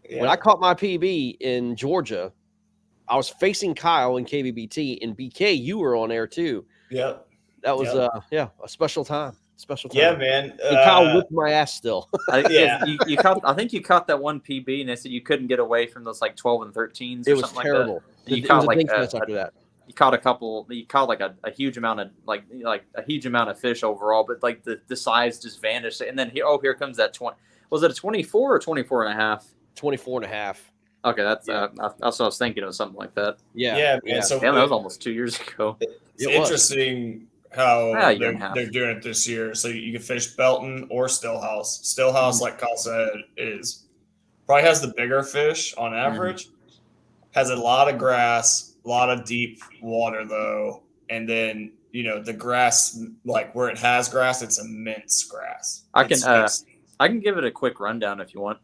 Yeah. When I caught my PB in Georgia, I was facing Kyle in KBBT, and BK, you were on air too. Yep. That was a special time. Yeah, man. And Kyle whipped my ass still. You caught. I think you caught that one PB, and they said you couldn't get away from those like 12 and 13s. It was terrible. Like that. You caught like after that. You caught a couple. You caught like a huge amount of like a huge amount of fish overall, but like the size just vanished. And then here comes that 20. Was it a 24 or 24 and a half? 24 and a half. Okay, that's that's what I was thinking of, something like that. Yeah. So that was almost 2 years ago. It's interesting how they're doing it this year. So you can fish Belton or Stillhouse. Stillhouse, like Kyle said, probably has the bigger fish on average. Has a lot of grass, a lot of deep water though, and then the grass, like where it has grass, it's immense grass. I can give it a quick rundown if you want.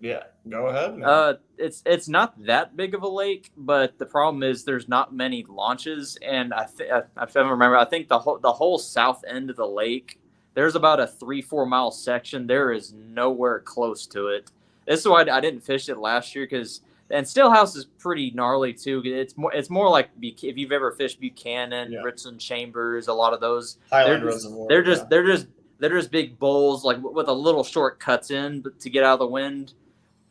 Yeah, go ahead, man. It's not that big of a lake, but the problem is there's not many launches, and I remember, I think the whole south end of the lake, there's about a 3-4 mile section. There is nowhere close to it. This is why I didn't fish it last year and Stillhouse is pretty gnarly too. It's more like if you've ever fished Buchanan, Ritson Chambers, a lot of those. Highland Reservoir. They're just big bowls like with a little short cuts in to get out of the wind.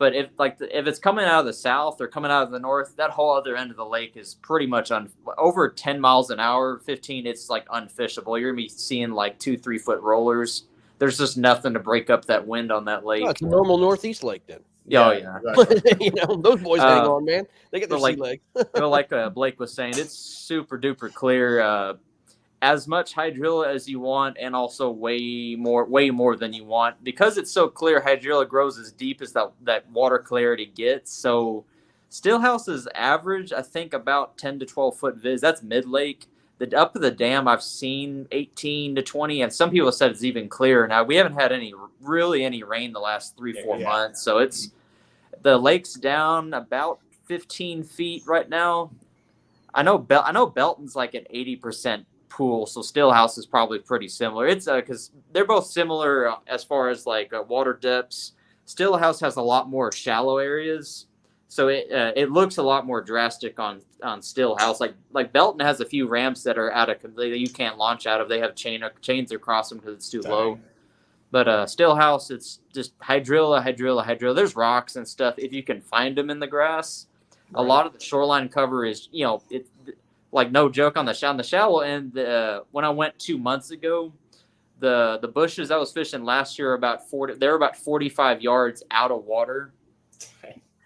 But if if it's coming out of the south or coming out of the north, that whole other end of the lake is pretty much over 10 miles an hour, 15. It's like unfishable. You're gonna be seeing like 2-3 foot rollers. There's just nothing to break up that wind on that lake. Oh, it's a normal northeast lake then. Yeah, yeah. Exactly. Those boys hang on, man. They get their like- sea legs. Like Blake was saying, it's super duper clear. As much hydrilla as you want, and also way more than you want. Because it's so clear, hydrilla grows as deep as that water clarity gets. So Stillhouse is average, I think, about 10 to 12 foot viz. That's mid lake. The up of the dam, I've seen 18 to 20, and some people have said it's even clearer. Now we haven't had any rain the last 3-4 months, so the lake's down about 15 feet right now. I know Belton's like at 80% pool, so Stillhouse is probably pretty similar. It's because they're both similar as far as like water depths. Stillhouse has a lot more shallow areas, so it looks a lot more drastic on Stillhouse. Like Belton has a few ramps that are you can't launch out of. They have chains across them because it's too low. But Stillhouse, it's just hydrilla. There's rocks and stuff if you can find them in the grass. Right. A lot of the shoreline cover is it. Like no joke on the shallow end. When I went 2 months ago, the bushes I was fishing last year they're about 45 yards out of water.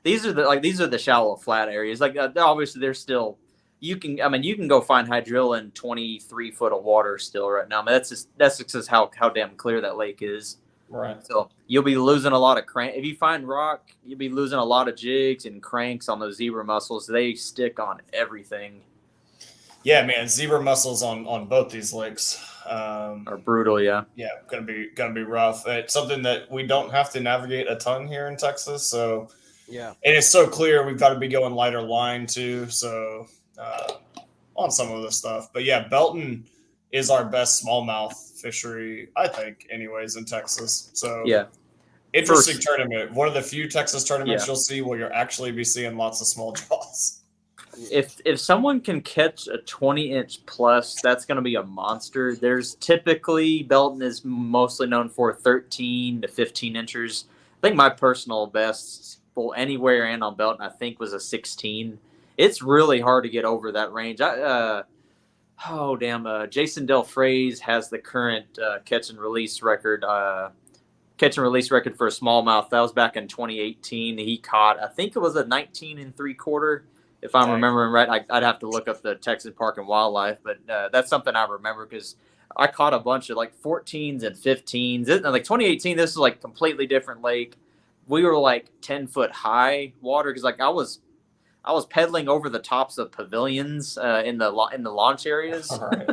These are the shallow flat areas. Like obviously they're still you can go find hydrilla in 23 foot of water still right now. I mean, that's just how damn clear that lake is. Right. So you'll be losing a lot of crank. If you find rock, you'll be losing a lot of jigs and cranks on those zebra mussels. They stick on everything. Yeah, man, zebra mussels on both these lakes are brutal. Yeah, gonna be rough. It's something that we don't have to navigate a ton here in Texas. So yeah, and it's so clear. We've got to be going lighter line too. So on some of this stuff, but yeah, Belton is our best smallmouth fishery, I think, anyways, in Texas. So yeah, interesting tournament. One of the few Texas tournaments you'll see where you'll actually be seeing lots of small draws. If someone can catch a 20-inch plus, that's going to be a monster. There's typically Belton is mostly known for 13 to 15 inches. I think my personal best anywhere and on Belton I think was a 16. It's really hard to get over that range. Jason Delfraise has the current catch and release record for a smallmouth. That was back in 2018. He caught, I think it was a 19 3/4. If I'm remembering right, I'd have to look up the Texas Park and Wildlife, but that's something I remember because I caught a bunch of like 14s and 15s. Like 2018, this was like completely different lake. We were like 10 foot high water because like I was pedaling over the tops of pavilions in the launch areas. All right.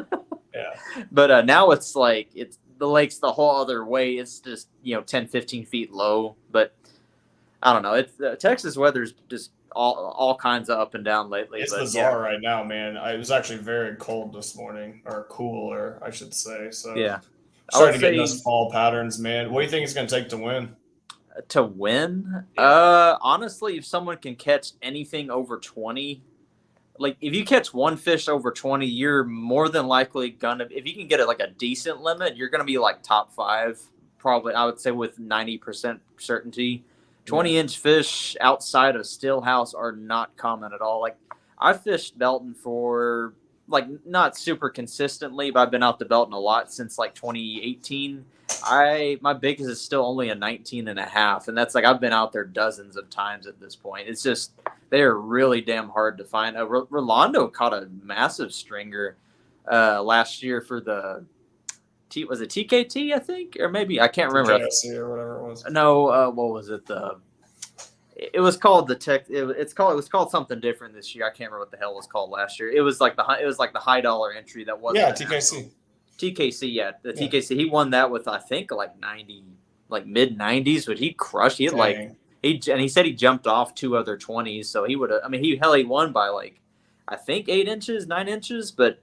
Yeah. But now it's like the lake's the whole other way. It's just 10, 15 feet low. But I don't know. It's Texas weather's just all kinds of up and down lately. It's bizarre right now, man. It was actually very cold this morning, or cooler, I should say. So yeah, starting to get those fall patterns, man. What do you think it's going to take to win? To win, honestly, if someone can catch anything over 20, like if you catch one fish over 20, you're more than likely gonna. If you can get it like a decent limit, you're gonna be like top 5, probably. I would say with 90% certainty. 20-inch fish outside of Stillhouse are not common at all. Like I fished Belton for like not super consistently, but I've been out to Belton a lot since like 2018. My biggest is still only a 19.5, and that's like I've been out there dozens of times at this point. It's just they are really damn hard to find. Rolando caught a massive stringer last year for the was it TKT, I think, or maybe I can't remember. TKC or whatever it was. No, what was it? It was called the tech. It was called something different this year. I can't remember what the hell it was called last year. It was like the high dollar entry that wasn't. Yeah, TKC. TKC, yeah, the TKC. He won that with I think like 90, like mid 90s. But he crushed. He had he said he jumped off 2 other 20s. So he would have. I mean, he won by like I think 8 inches, 9 inches. But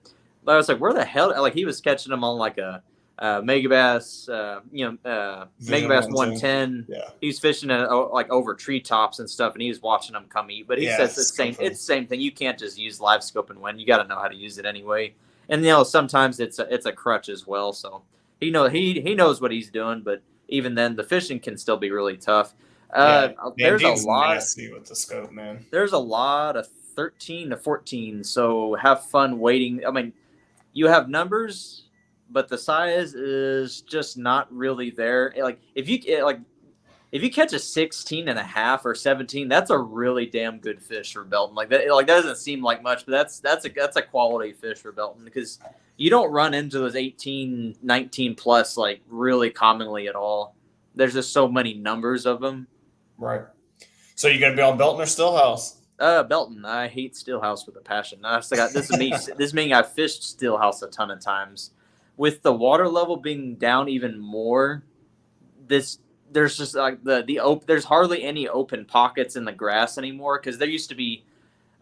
I was like, where the hell? Like he was catching them on like a Megabass, Megabass 110. Yeah. He's fishing at like over treetops and stuff, and he was watching them come eat. But he says it's the same thing. You can't just use live scope and win. You got to know how to use it anyway. And sometimes it's a crutch as well. So he knows what he's doing. But even then, the fishing can still be really tough. Man, There's a Dean's lot. nasty with the scope, man. There's a lot of 13 to 14. So have fun waiting. I mean, you have numbers, but the size is just not really there. Like if you catch a 16 and a half or 17, that's a really damn good fish for Belton. Like that doesn't seem like much, but that's a quality fish for Belton because you don't run into those 18, 19 plus like really commonly at all. There's just so many numbers of them. Right. So you gonna be on Belton or Stillhouse? Belton. I hate Steelhouse with a passion. This is me. This is me. I've fished Steelhouse a ton of times. With the water level being down even more, there's just like there's hardly any open pockets in the grass anymore because there used to be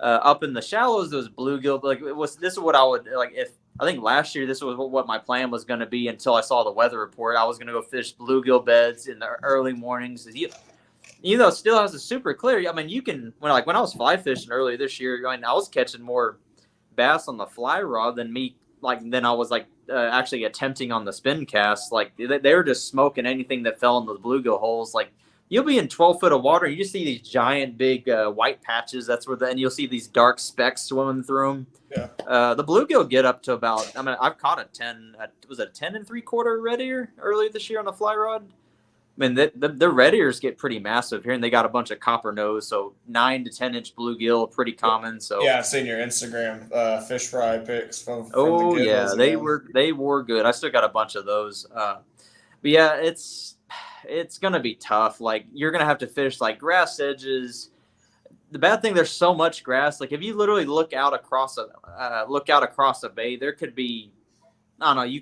up in the shallows those bluegill. Like this is what I would like if I think last year this was what my plan was going to be until I saw the weather report. I was going to go fish bluegill beds in the early mornings. Steelhouse is super clear. I mean, you can when I was fly fishing earlier this year. I mean, I was catching more bass on the fly rod than I was actually attempting on the spin cast. Like they were just smoking anything that fell in those bluegill holes. Like you'll be in 12 foot of water and you just see these giant big white patches. That's where and you'll see these dark specks swimming through them. Yeah. The bluegill get up to about. I mean, I've caught a 10. Was it a 10 3/4 red ear earlier this year on a fly rod? I mean, the red ears get pretty massive here, and they got a bunch of copper nose, so 9 to 10 inch bluegill, pretty common. So yeah, I've seen your Instagram fish fry pics from oh the yeah, Gibbons, they were good. I still got a bunch of those. But yeah, it's gonna be tough. Like you're gonna have to fish like grass edges. The bad thing, there's so much grass. Like if you literally look out across a bay, there could be. I don't know. You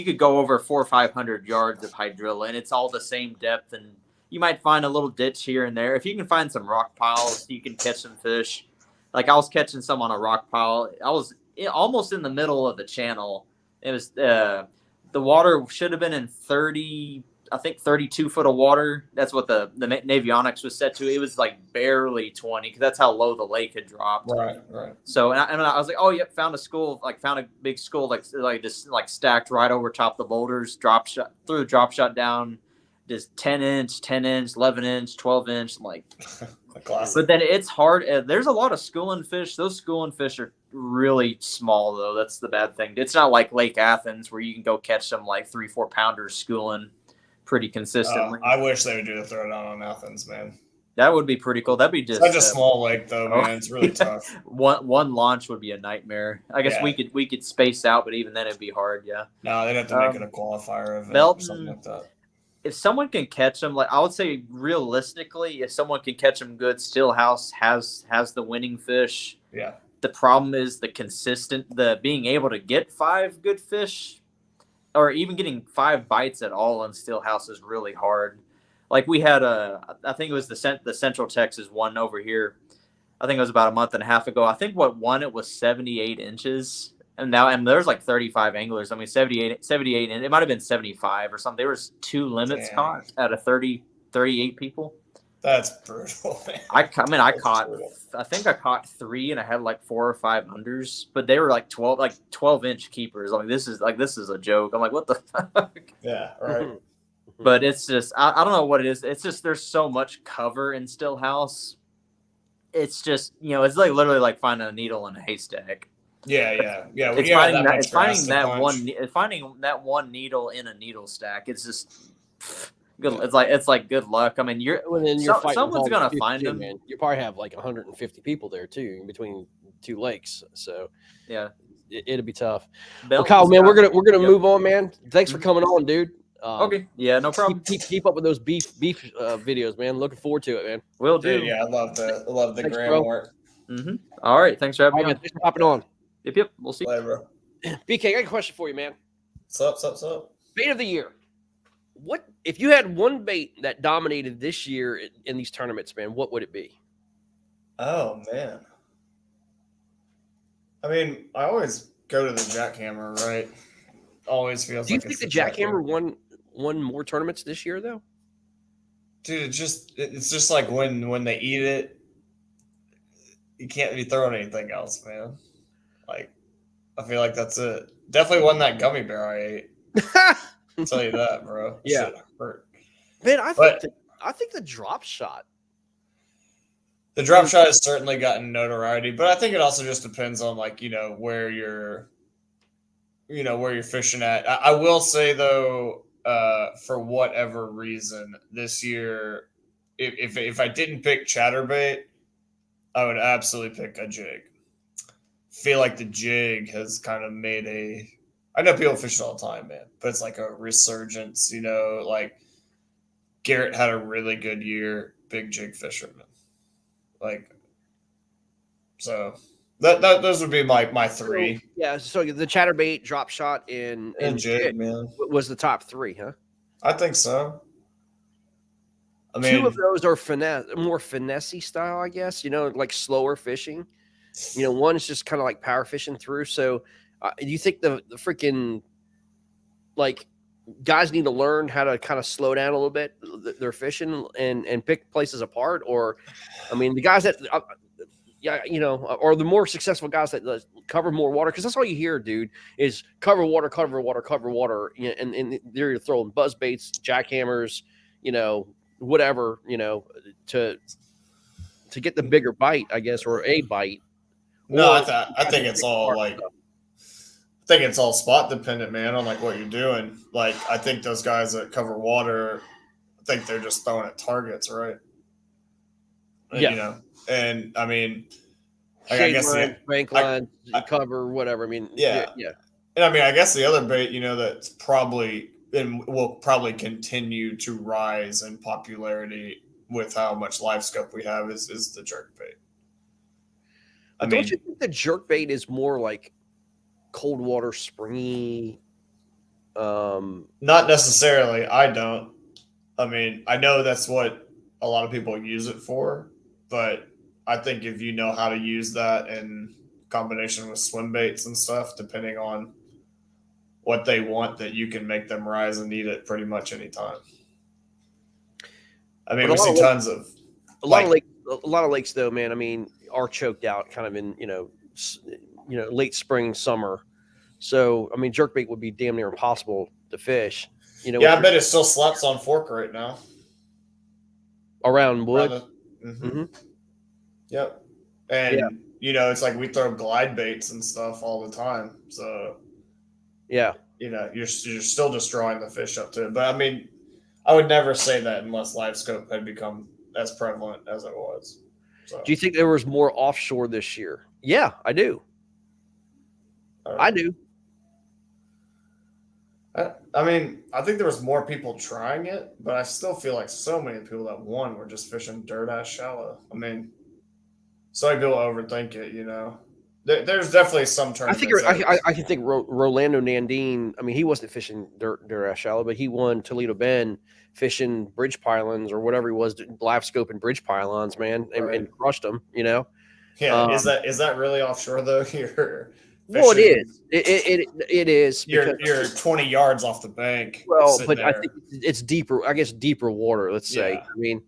could go over 400 or 500 yards of hydrilla, and it's all the same depth. And you might find a little ditch here and there. If you can find some rock piles, you can catch some fish. Like I was catching some on a rock pile. I was almost in the middle of the channel. It was the water should have been in 32 foot of water. That's what the Navionics was set to. It was like barely 20 because that's how low the lake had dropped. Right. So and I was like, oh yep, found a big school just stacked right over top the boulders. Threw a drop shot down, just 10 inch, 11 inch, 12 inch, like. But then it's hard. There's a lot of schooling fish. Those schooling fish are really small though. That's the bad thing. It's not like Lake Athens where you can go catch some like 3-4 pounders schooling pretty consistently. I wish they would do the throwdown on Athens, man. That would be pretty cool. That'd be just such a small lake, though, man. It's really tough. One launch would be a nightmare. I guess we could space out, but even then it'd be hard. Yeah. No, they'd have to make it a qualifier event Belton, or something like that. If someone can catch them, like I would say, realistically, if someone can catch them good, Stillhouse has the winning fish. Yeah. The problem is the being able to get 5 good fish. Or even getting 5 bites at all in Stillhouse is really hard. Like we had I think it was the Central Texas one over here. I think it was about a month and a half ago. I think what won it was 78 inches. And there's like 35 anglers. I mean, 78, and it might have been 75 or something. There was 2 limits caught out of 38 people. That's brutal, man. I think I caught 3 and I had like 4 or 5 unders, but they were like 12 inch keepers. Like this is a joke. I'm like, what the fuck? Yeah, right. But it's just I don't know what it is. It's just there's so much cover in Stillhouse. It's just it's like literally like finding a needle in a haystack. Yeah. It's finding that one needle in a needle stack. It's just good. It's like good luck. I mean, someone's gonna find them. Man. You probably have like 150 people there too, in between 2 lakes. So yeah, it'll be tough. Well, Kyle, man, we're gonna move on, man. Thanks for coming on, dude. Okay, yeah, no problem. Keep up with those beef videos, man. Looking forward to it, man. Will do. Dude, yeah, I love the Thanks, gram bro. work. Mm-hmm. All right, thanks for having me on. Thanks for hopping on. Yep. We'll see. Later, bro. BK, I got a question for you, man. What's up? Bait of the year. What if you had one bait that dominated this year in these tournaments, man? What would it be? Oh man. I mean, I always go to the jackhammer, right? Always feels. Do you like think the jackhammer won more tournaments this year, though? Dude, it's just like when they eat it, you can't be throwing anything else, man. Like, I feel like that's it. Definitely won that gummy bear I ate. I'll tell you that, bro. Yeah. Shit hurt. Man, I I think the drop shot. The drop shot has certainly gotten notoriety, but I think it also just depends on like, where you're fishing at. I will say though, for whatever reason this year, if I didn't pick chatterbait, I would absolutely pick a jig. Feel like the jig has kind of made I know people fish it all the time, man, but it's like a resurgence, like Garrett had a really good year, big jig fisherman. Like, so that those would be my three. So the chatterbait, drop shot, and jig, man, was the top three, huh? I think so. I mean, two of those are more finessey style, I guess. Like slower fishing. One is just kind of like power fishing through. So, do you think the freaking like guys need to learn how to kind of slow down a little bit their fishing and pick places apart? Or, I mean, the guys that or the more successful guys that cover more water, because that's all you hear, dude, is cover water, and they're throwing buzz baits, jackhammers, whatever, to get the bigger bite, I guess, or a bite. No, I think it's all like, I think it's all spot dependent, man, on like what you're doing. Like, I think those guys that cover water, I think they're just throwing at targets, right? Yeah. And I mean, like, I guess bank line, cover, whatever. I mean, yeah. And I mean, I guess the other bait, that's probably and will probably continue to rise in popularity with how much live scope we have is the jerk bait. Don't you think the jerk bait is more like cold water, springy? Not necessarily. I don't. I mean, I know that's what a lot of people use it for, but I think if you know how to use that in combination with swim baits and stuff, depending on what they want, that you can make them rise and eat it pretty much any time. I mean, we see tons of a lot of lakes though, man. I mean, are choked out kind of in late spring, summer. So I mean, jerkbait would be damn near impossible to fish. Yeah, I bet it still slaps on fork right now. Around wood. Yep. And it's like we throw glide baits and stuff all the time. So yeah, you're still destroying the fish up to it. But I mean, I would never say that unless live scope had become as prevalent as it was. So. Do you think there was more offshore this year? Yeah, I do. I do. I mean, I think there was more people trying it, but I still feel like so many people that won were just fishing dirt ass shallow. I mean, so many people overthink it, There's definitely some tournaments. I can think Rolando Nandine. I mean, he wasn't fishing dirt ass shallow, but he won Toledo Bend fishing bridge pylons or whatever he was, live scope and bridge pylons, man, and crushed them. Yeah, is that really offshore though? Well, it is. It is. You're 20 yards off the bank. Well, but I think it's deeper. I guess deeper water. Let's say. I mean,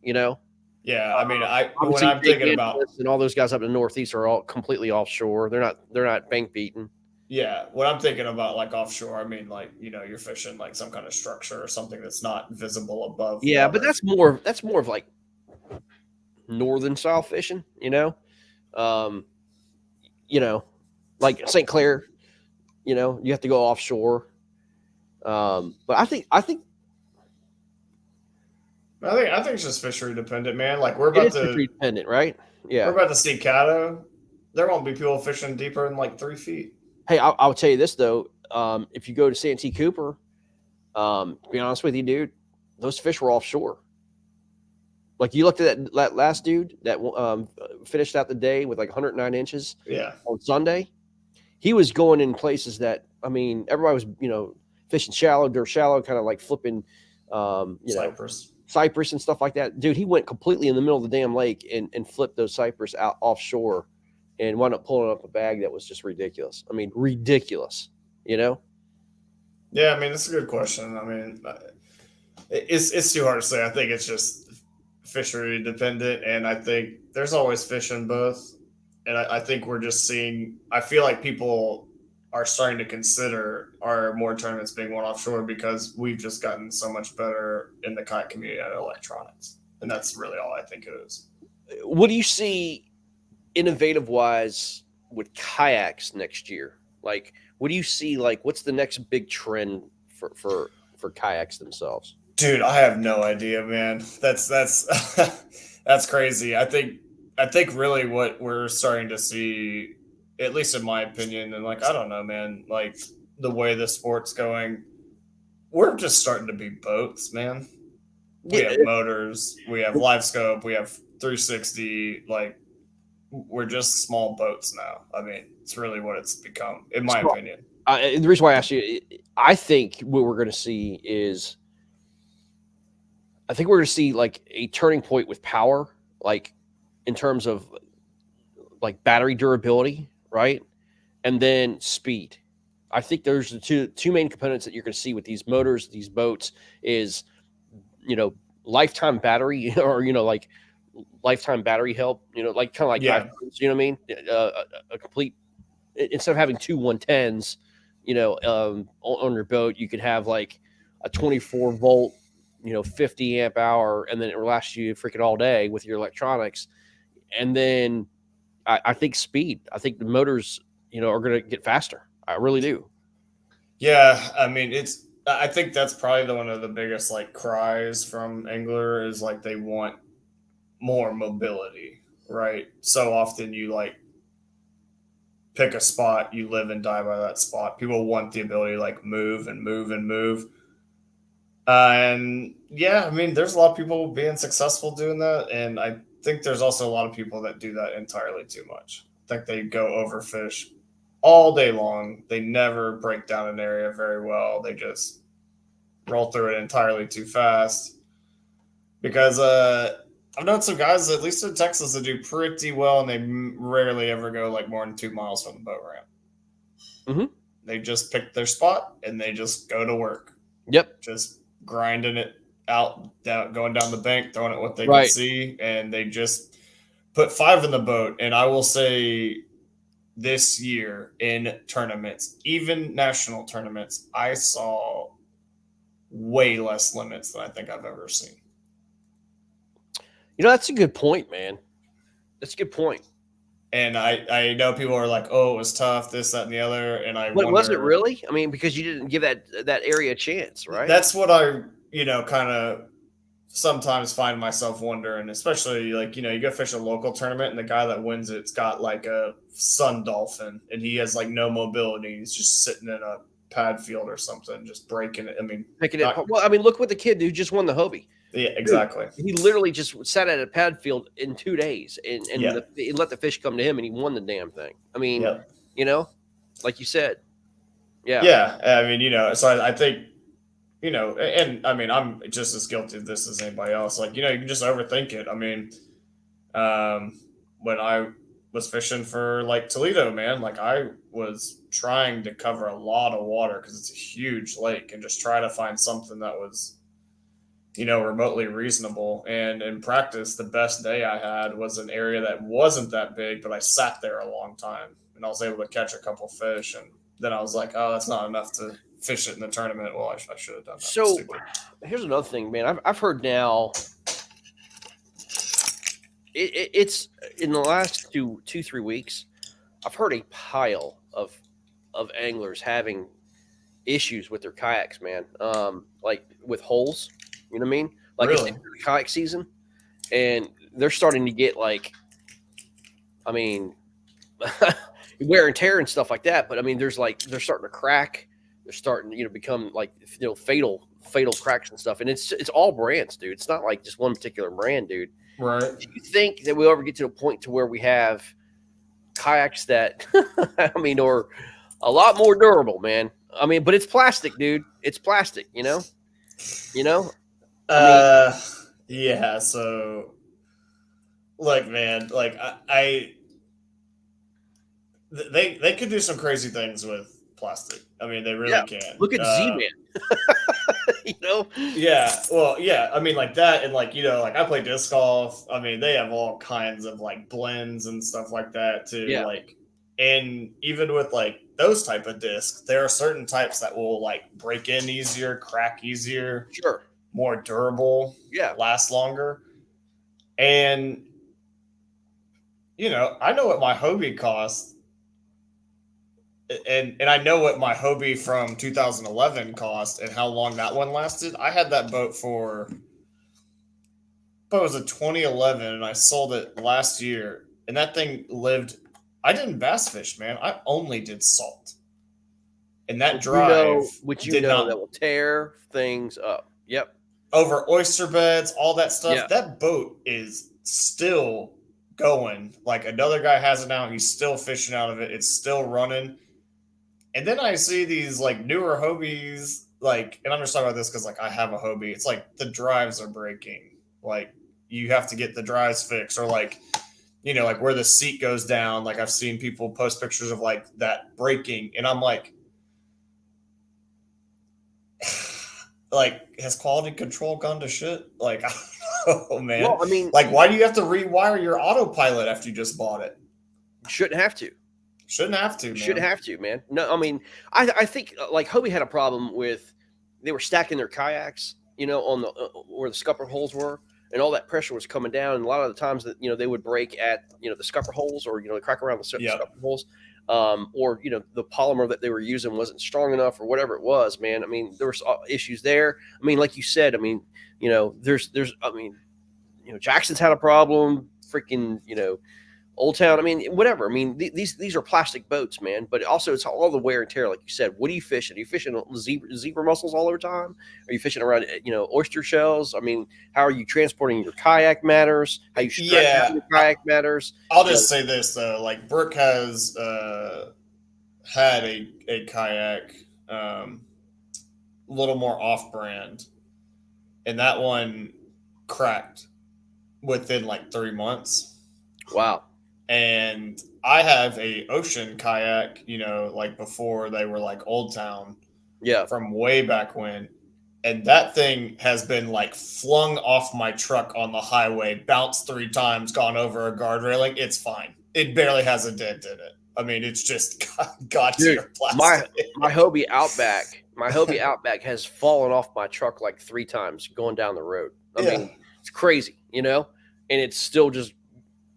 Yeah, I mean, when I'm thinking about and all those guys up in the Northeast are all completely offshore. They're not bank beaten. Yeah, when I'm thinking about like offshore, I mean like you're fishing like some kind of structure or something that's not visible above. Yeah, water. But that's more of like northern style fishing. Like St. Clair. You have to go offshore. But I think it's just fishery dependent, man. Like we're about to fishery dependent, right? Yeah, we're about to see Caddo. There won't be people fishing deeper than like 3 feet. Hey, I'll tell you this though. If you go to Santee Cooper, to be honest with you, dude, those fish were offshore. Like you looked at that last dude that finished out the day with like 109 inches. Yeah. On Sunday, he was going in places that everybody was fishing shallow, dirt shallow, kind of like flipping, cypress and stuff like that. Dude, he went completely in the middle of the damn lake and flipped those cypress out offshore and wound up pulling up a bag that was just ridiculous. I mean, ridiculous, Yeah, I mean, it's a good question. I mean, it's too hard to say. I think it's just fishery dependent, and I think there's always fish in both. And I think we're just seeing – I feel like people are starting to consider are more tournaments being won offshore because we've just gotten so much better in the kayak community at electronics. And that's really all I think it is. What do you see innovative wise with kayaks next year? Like, what do you see? Like, what's the next big trend for kayaks themselves? Dude, I have no idea, man. That's that's crazy. I think really what we're starting to see, at least in my opinion, and like I don't know, man, like the way the sport's going, we're just starting to be boats, man. We have motors, we have live scope, we have 360, like we're just small boats now. I mean, it's really what it's become, in my opinion. The reason why I asked you, I think what we're going to see is, I think we're going to see like a turning point with power, like in terms of like battery durability, right? And then speed. I think there's the two main components that you're going to see with these motors, these boats is, lifetime battery or, like lifetime battery help, like kind of like, yeah. you know what I mean? A complete, instead of having two 110s, on your boat, you could have like a 24 volt, 50 amp hour, and then it will last you freaking all day with your electronics. And then I think speed. I think the motors, are going to get faster. I really do. Yeah, I mean, I think that's probably one of the biggest like cries from angler is like they want more mobility, right? So often you like pick a spot, you live and die by that spot. People want the ability to like move and move and move. And yeah, I mean, there's a lot of people being successful doing that. And I think there's also a lot of people that do that entirely too much. I think they go overfish all day long. They never break down an area very well. They just roll through it entirely too fast. Because I've known some guys, at least in Texas, that do pretty well, and they rarely ever go like more than 2 miles from the boat ramp. Mm-hmm. They just pick their spot and they just go to work. Yep. Just grinding it out, going down the bank, throwing it what they can see, and they just put 5 in the boat. And I will say, this year in tournaments, even national tournaments, I saw way less limits than I think I've ever seen. That's a good point, man. That's a good point. And I know people are like, oh, it was tough, this, that, and the other. And But was it really? I mean, because you didn't give that area a chance, right? That's what I, kind of sometimes find myself wondering, especially like, you go fish a local tournament and the guy that wins it's got like a sun dolphin and he has like no mobility. He's just sitting in a pad field or something, just breaking it. I mean, picking it. Well, I mean, look what the kid who just won the Hobie. Yeah, exactly. Dude, he literally just sat at a pad field in 2 days and he let the fish come to him and he won the damn thing. I mean, like you said. Yeah. Yeah. I mean, so I think, and I mean, I'm just as guilty of this as anybody else. Like, you can just overthink it. I mean, when I was fishing for like Toledo, man, like I was trying to cover a lot of water because it's a huge lake and just try to find something that was, remotely reasonable. And in practice, the best day I had was an area that wasn't that big, but I sat there a long time and I was able to catch a couple fish. And then I was like, oh, that's not enough to fish it in the tournament. Well, I should have done that. So here's another thing, man. I've heard now it's in the last 2-3 weeks, I've heard a pile of anglers having issues with their kayaks, man. Like with holes, you know what I mean? Like really? It's kayak season and they're starting to get like, I mean, wear and tear and stuff like that. But I mean, they're starting to crack. They're starting to, become like, fatal cracks and stuff. And it's all brands, dude. It's not like just one particular brand, dude. Right. Do you think that we'll ever get to a point to where we have kayaks that, I mean, are a lot more durable, man? I mean, but it's plastic, dude. It's plastic, Yeah. So look, man, like they could do some crazy things with plastic. I mean, they really can. Look at Z-Man. Yeah. Well, yeah. I mean, like that, and like like I play disc golf. I mean, they have all kinds of like blends and stuff like that too. Yeah. Like, and even with like those type of discs. There are certain types that will like break in easier, crack easier, Sure. more durable, Yeah. last longer. And I know what my Hobie cost, and I know what my Hobie from 2011 cost and how long that one lasted. I had that boat for, but it was a 2011, and I sold it last year, and that thing lived. I didn't bass fish, man. I only did salt, and that drive did that not will tear things up. Yep. over oyster beds, all that stuff. Yeah. That boat is still going. Like another guy has it now. He's still fishing out of it. It's still running. And then I see these like newer Hobies, like, and I'm just talking about this because like I have a Hobie. It's like the drives are breaking. Like you have to get the drives fixed, or like, like where the seat goes down. Like I've seen people post pictures of like that breaking, and I'm like, has quality control gone to shit? Like, I don't know, man. Well, I mean, like, why do you have to rewire your autopilot after you just bought it? Shouldn't have to. Shouldn't have to, man. Shouldn't have to, man. No, I mean, I think like Hobie had a problem with they were stacking their kayaks, on the where the scupper holes were, and all that pressure was coming down. And a lot of the times that they would break at the scupper holes, or crack around the scupper holes, or the polymer that they were using wasn't strong enough, or whatever it was, man. I mean, there was issues there. I mean, like you said, I mean, there's I mean, Jackson's had a problem, freaking, Old Town, I mean, whatever. I mean, these are plastic boats, man. But also, it's all the wear and tear, like you said. What are you fishing? Are you fishing zebra mussels all the time? Are you fishing around, oyster shells? I mean, how are you transporting your kayak matters? How you strap your kayak matters? I'll just say this though, like Brooke has had a kayak, a little more off-brand, and that one cracked within like 3 months. Wow. And I have a ocean kayak, like before they were like Old Town, from way back when, and that thing has been like flung off my truck on the highway, bounced 3 times, gone over a guard railing. It's fine. It barely has a dent in it. I mean, it's just got to your plastic. My Hobie Outback has fallen off my truck like 3 times going down the road. I mean, it's crazy, and it's still just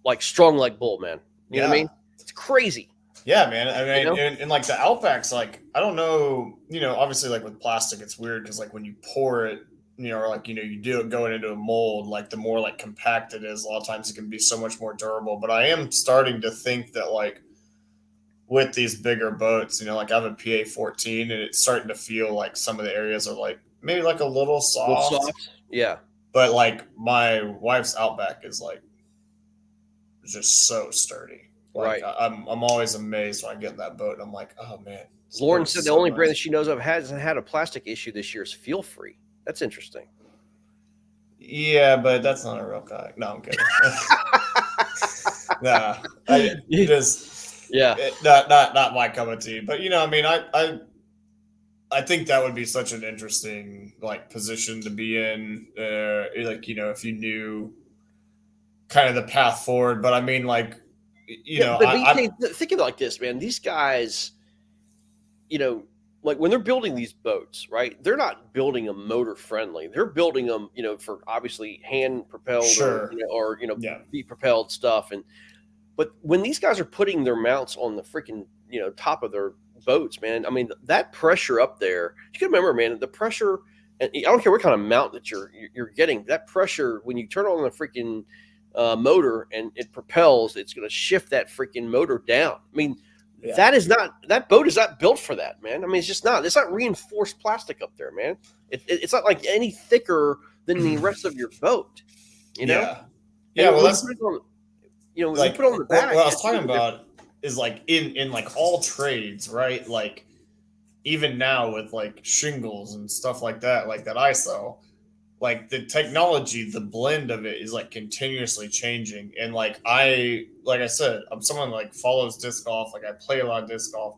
like strong like bull, man. You know what I mean? It's crazy. Yeah, man. I mean, and like the Outbacks, like, I don't know, obviously like with plastic, it's weird because like when you pour it, or like, you do it going into a mold, like the more like compact it is, a lot of times it can be so much more durable. But I am starting to think that like with these bigger boats, like I have a PA-14, and it's starting to feel like some of the areas are like maybe like a little soft. Yeah. But like my wife's Outback is like just so sturdy. Like, right. I'm always amazed when I get in that boat, and I'm like, oh man. Lauren said the only brand that she knows of hasn't had a plastic issue this year is Feel Free. That's interesting. Yeah, but that's not a real kayak. No, I'm kidding. Nah, not my cup of tea. But I mean, I think that would be such an interesting like position to be in. Like if you knew kind of the path forward. But I mean, like, think of it like this, man. These guys, like when they're building these boats, right? They're not building them motor friendly. They're building them, for obviously hand propelled or beat propelled stuff. But when these guys are putting their mounts on the freaking, top of their boats, man, I mean, that pressure up there, you can remember, man, the pressure, and I don't care what kind of mount that you're getting, that pressure when you turn on the freaking motor and it propels, it's going to shift that freaking motor down. I mean, that boat is not built for that, man. I mean, it's just not. It's not reinforced plastic up there, man. It's not like any thicker than the rest of your boat, Yeah. Well, that's put it on, like, put it on the back. What I was talking about is like in like all trades, right? Like even now with like shingles and stuff like that I sell. Like the technology, the blend of it is like continuously changing. And like I said, I'm someone like follows disc golf. Like I play a lot of disc golf.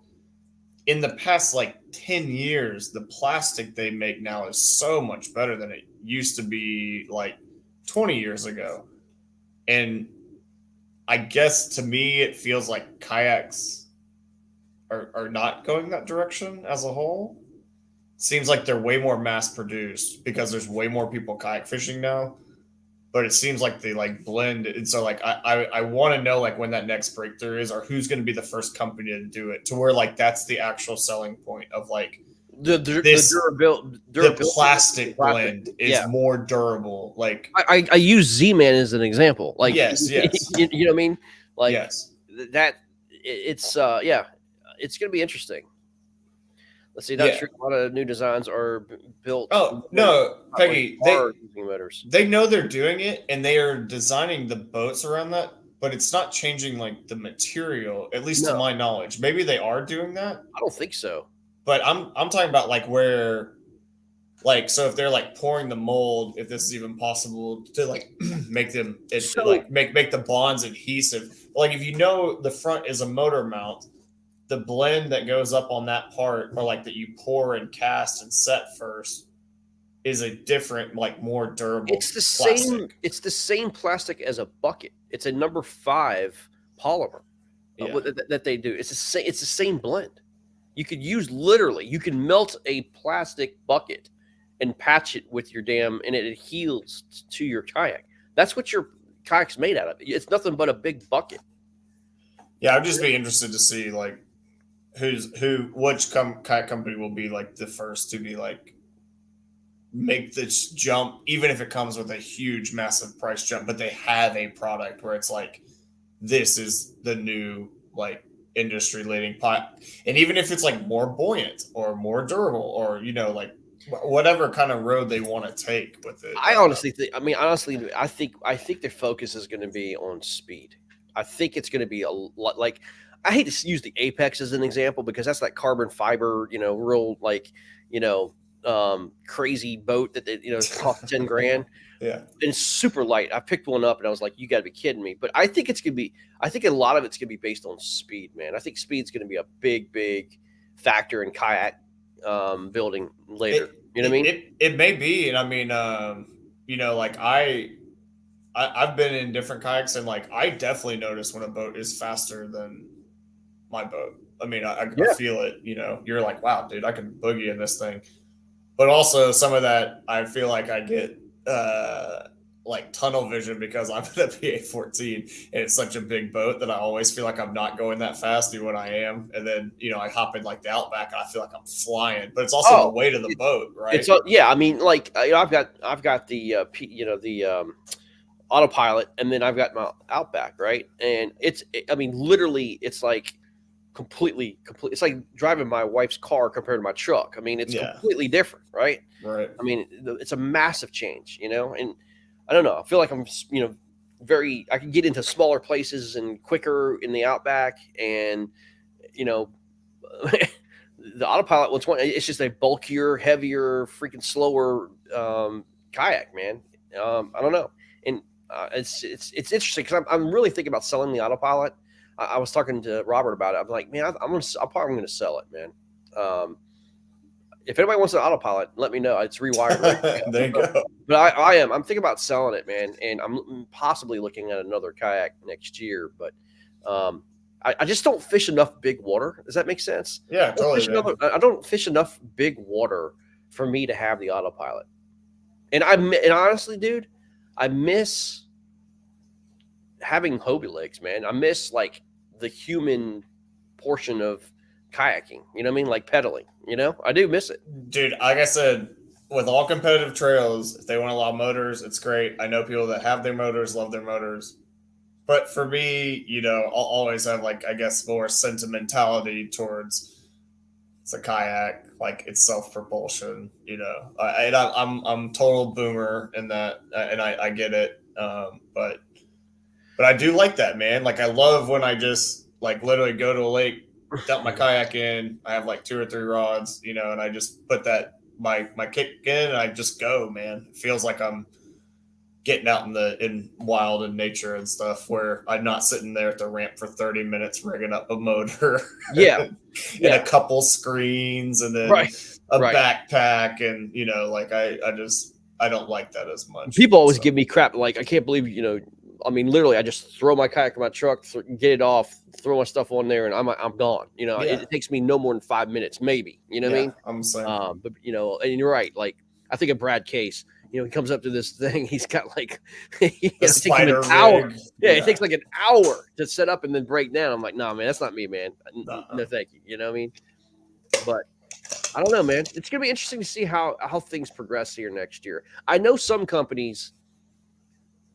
In the past like 10 years, the plastic they make now is so much better than it used to be like 20 years ago. And I guess to me, it feels like kayaks are not going that direction as a whole. Seems like they're way more mass produced because there's way more people kayak fishing now. But it seems like they like blend, and so like I want to know like when that next breakthrough is, or who's going to be the first company to do it, to where like that's the actual selling point of like the durability. The plastic blend is more durable. Like I use Z-Man as an example. Like yes, you know what I mean? Like yes. That it's it's gonna be interesting. Let's see, not sure a lot of new designs are built. Oh no, Peggy, motors. They know they're doing it, and they are designing the boats around that, but it's not changing like the material, at least to my knowledge. Maybe they are doing that. I don't think so. But I'm talking about like where, like, so if they're like pouring the mold, if this is even possible to like make them make the bonds adhesive. Like if you know the front is a motor mount, the blend that goes up on that part, or like that you pour and cast and set first, is a different, like more durable. It's the plastic. same. It's the same plastic as a bucket. It's a number 5 polymer that they do. It's the same. It's the same blend. You could use you can melt a plastic bucket and patch it with your and it adheres to your kayak. That's what your kayak's made out of. It's nothing but a big bucket. Yeah, I'd just be interested to see like which kayak company will be like the first to be like make this jump, even if it comes with a huge, massive price jump. But they have a product where it's like this is the new like industry leading pot, and even if it's like more buoyant or more durable, or you know like whatever kind of road they want to take with it. I honestly think. I think their focus is going to be on speed. I think it's going to be a lot like. I hate to use the Apex as an example because that's that carbon fiber, you know, real like, you know, crazy boat that cost 10 grand. Yeah. And it's super light. I picked one up and I was like, you got to be kidding me. But I think I think a lot of it's going to be based on speed, man. I think speed's going to be a big factor in kayak building later. You know what I mean? It may be. And I mean, you know, like I've been in different kayaks, and like I definitely notice when a boat is faster than my boat. I mean, I feel it. You know, you're like, wow, dude, I can boogie in this thing. But also some of that, I feel like I get like tunnel vision because I'm in a PA-14 and it's such a big boat that I always feel like I'm not going that fast even when I am. And then, you know, I hop in like the Outback and I feel like I'm flying, but it's also the weight of the boat, right? It's I mean, like you know, I've got the autopilot, and then I've got my Outback, right? And I mean, literally, it's like completely. It's like driving my wife's car compared to my truck. I mean, it's completely different, right? Right. I mean, it's a massive change, you know. And I don't know. I feel like I'm, you know, I can get into smaller places and quicker in the Outback, and you know, the autopilot it's just a bulkier, heavier, freaking slower kayak, man. I don't know. And it's interesting because I'm really thinking about selling the autopilot. I was talking to Robert about it. I'm like, man, I'm probably going to sell it, man. If anybody wants an autopilot, let me know. It's rewired. There you go. But I'm thinking about selling it, man. And I'm possibly looking at another kayak next year. But I just don't fish enough big water. Does that make sense? Yeah, totally. I don't fish enough big water for me to have the autopilot. And honestly, dude, I miss having Hobie legs, man. I miss like the human portion of kayaking. You know what I mean? Like pedaling. You know, I do miss it, dude. Like I said, with all competitive trails, if they want to allow motors, it's great. I know people that have their motors, love their motors. But for me, you know, I'll always have like, I guess, more sentimentality towards it's a kayak, like it's self-propulsion, you know. And I'm total boomer in that, and I get it. But I do like that, man. Like I love when I just like literally go to a lake, dump my kayak in. I have like 2 or 3 rods, you know, and I just put that my kick in, and I just go, man. It feels like I'm getting out in wild and nature and stuff, where I'm not sitting there at the ramp for 30 minutes rigging up a motor. and a couple screens, and then a backpack, and you know, like I don't like that as much. People always give me crap, like I can't believe, you know, I mean, literally, I just throw my kayak in my truck, get it off, throw my stuff on there, and I'm gone. You know, Yeah. it takes me no more than 5 minutes, maybe. You know what I mean? I'm saying. But you know, and you're right. Like I think of Brad Case. You know, he comes up to this thing. He's got like The it takes him spider an hour. rig. Yeah, it takes like an hour to set up and then break down. I'm like, nah, man, that's not me, man. No, thank you. You know what I mean? But I don't know, man. It's gonna be interesting to see how things progress here next year. I know some companies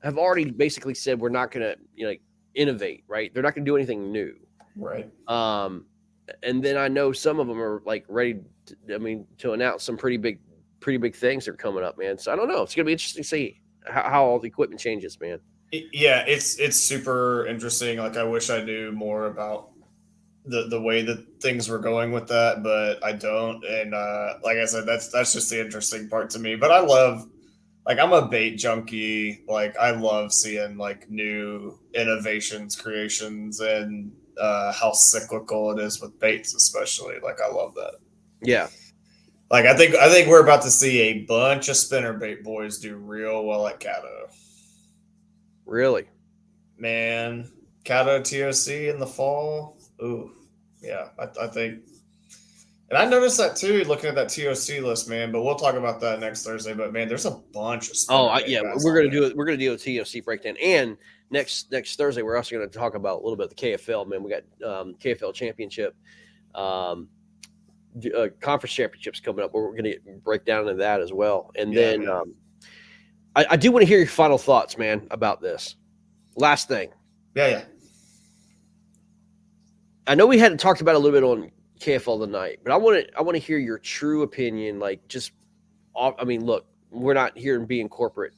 have already basically said we're not gonna, you know, innovate, right? They're not gonna do anything new. Right. And then I know some of them are like ready to announce some pretty big things that are coming up, man. So I don't know. It's gonna be interesting to see how all the equipment changes, man. Yeah, it's super interesting. Like I wish I knew more about the way that things were going with that, but I don't. And like I said, that's just the interesting part to me. But I love, like, I'm a bait junkie. Like I love seeing like new innovations, creations, and how cyclical it is with baits, especially. Like I love that. Yeah. Like I think we're about to see a bunch of spinnerbait boys do real well at Caddo. Really? Man, Caddo TOC in the fall. Ooh, yeah, I think. And I noticed that too, looking at that TOC list, man. But we'll talk about that next Thursday. But man, there's a bunch of. We're gonna do it. We're gonna do a TOC breakdown, and next Thursday we're also gonna talk about a little bit of the KFL. Man, we got KFL championship, conference championships coming up. Where we're gonna break down into that as well. And then I do want to hear your final thoughts, man, about this. Last thing. Yeah. I know we hadn't talked about it a little bit on KFL tonight, but I want to hear your true opinion. Like, just, I mean, look, we're not here and being corporate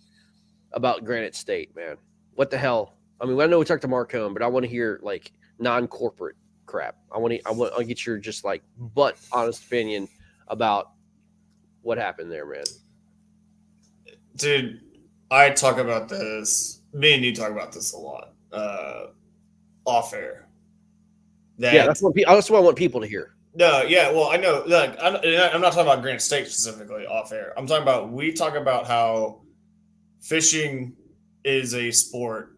about Granite State, man. What the hell? I mean, I know we talked to Marcone, but I want to hear like non-corporate crap. I'll get your just like butt honest opinion about what happened there, man. Dude, I talk about this. Me and you talk about this a lot off air. That's what I want people to hear. No, yeah, well, I know. Look, I'm not talking about Granite State specifically off air. I'm talking about, we talk about how fishing is a sport.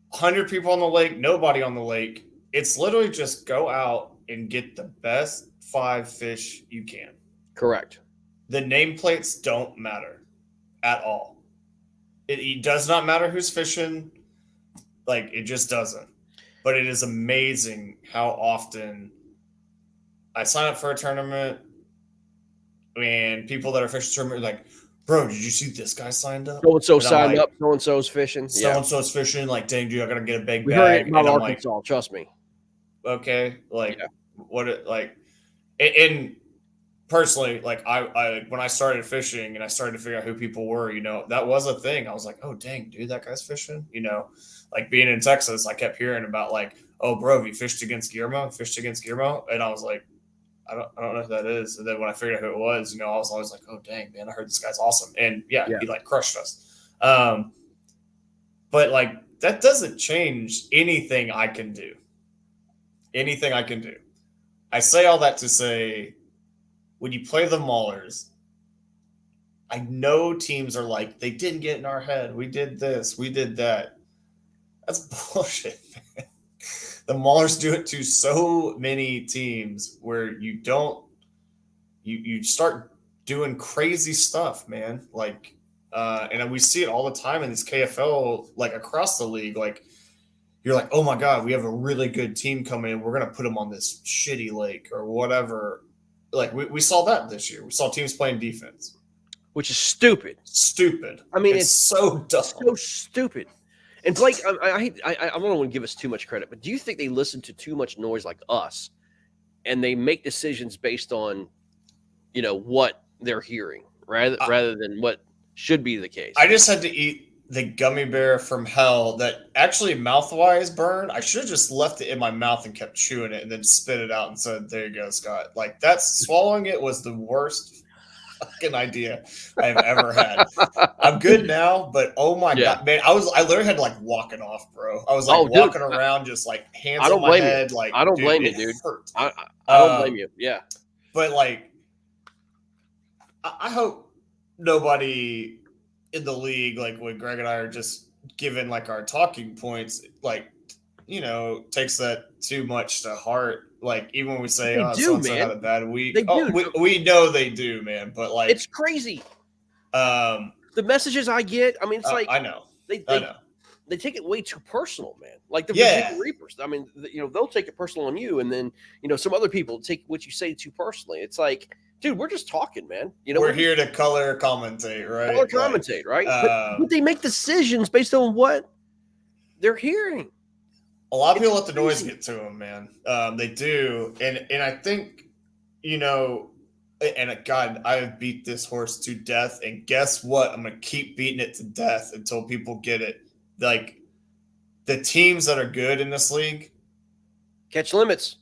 100 people on the lake, nobody on the lake. It's literally just go out and get the best 5 fish you can. Correct. The nameplates don't matter at all. It does not matter who's fishing. Like, it just doesn't. But it is amazing how often I sign up for a tournament and people that are fishing tournament are like, bro, did you see this guy signed up? So-and-so signed up. So-and-so's fishing. So-and-so's fishing. Like, dang, dude, I got to get a big we bag. Heard it about and I'm Arkansas, like, trust me. Okay. Like, and personally, like I when I started fishing and I started to figure out who people were, you know, that was a thing. I was like, oh dang, dude, that guy's fishing. You know, like being in Texas, I kept hearing about like, oh bro, you fished against Guillermo, and I was like, I don't know who that is. And then when I figured out who it was, you know, I was always like, oh dang, man, I heard this guy's awesome, and yeah. He like crushed us. But like that doesn't change anything I can do. I say all that to say, when you play the Maulers, I know teams are like, they didn't get in our head. We did this. We did that. That's bullshit, man. The Maulers do it to so many teams where you start doing crazy stuff, man. Like, and we see it all the time in this KFL, like across the league. Like, you're like, oh my God, we have a really good team coming in. We're going to put them on this shitty lake or whatever. Like we saw that this year. We saw teams playing defense, which is stupid. I mean, it's so dumb. So stupid. And Blake, I don't want to give us too much credit, but do you think they listen to too much noise like us, and they make decisions based on, you know, what they're hearing rather than what should be the case? I just had to eat the gummy bear from hell that actually mouth-wise burned. I should have just left it in my mouth and kept chewing it and then spit it out and said, there you go, Scott. Like, that's swallowing it was the worst fucking idea I've ever had. I'm good now, but oh my God, man, I literally had to like walk it off, bro. I was like walking around just like hands on my head. Like, I don't blame you, dude. I don't blame you. Yeah. But like, I hope nobody in the league, like when Greg and I are just given like our talking points, like, takes that too much to heart. Like even when we say, They "Oh, do, so and so had man. a bad week," They do. we know they do, man. But like, It's crazy. The messages I get, I mean, it's like I know, they take it way too personal, man. Like the Virginia Reapers. I mean, they'll take it personal on you, and then some other people take what you say too personally. It's like, dude, we're just talking, man. We're here to color commentate, right? Color commentate, right? But they make decisions based on what they're hearing. A lot of people let the noise get to them, man. They do, and I think, and God, I have beat this horse to death, and guess what? I'm gonna keep beating it to death until people get it. Like the teams that are good in this league catch limits,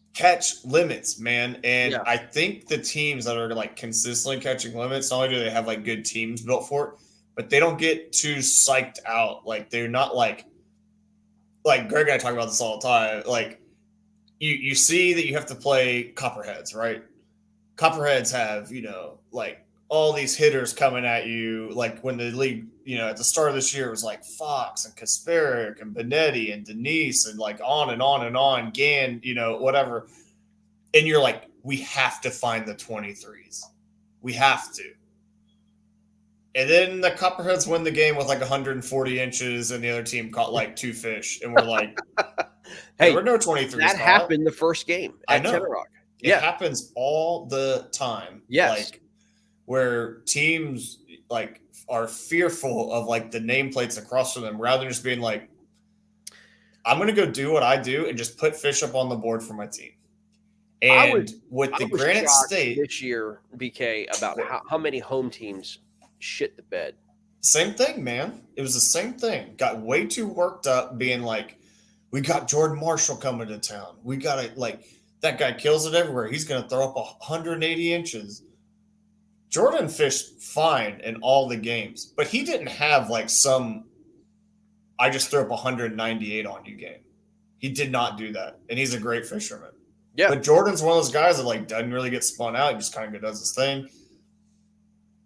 man. And I think the teams that are like consistently catching limits, not only do they have like good teams built for it, but they don't get too psyched out. Like they're not like Greg and I talk about this all the time. Like you see that you have to play Copperheads, right? Copperheads have, like all these hitters coming at you. Like when the league, at the start of this year, it was like Fox and Kasperic and Benetti and Denise and like on and on and on, Gann, whatever. And you're like, we have to find the 23s. We have to. And then the Copperheads win the game with like 140 inches, and the other team caught like 2 fish. And we're like, hey, there were no 23s. That happened the first game at Tenor Rock. It happens all the time. Yes. Like where teams like are fearful of like the nameplates across from them rather than just being like, I'm going to go do what I do and just put fish up on the board for my team. And with the Granite State this year, BK, about how many home teams shit the bed. Same thing, man. It was the same thing. Got way too worked up being like, we got Jordan Marshall coming to town. We got to like, that guy kills it everywhere. He's going to throw up 180 inches. Jordan fished fine in all the games, but he didn't have like I just threw up 198 on you game. He did not do that. And he's a great fisherman. Yeah. But Jordan's one of those guys that like doesn't really get spun out. He just kind of does his thing.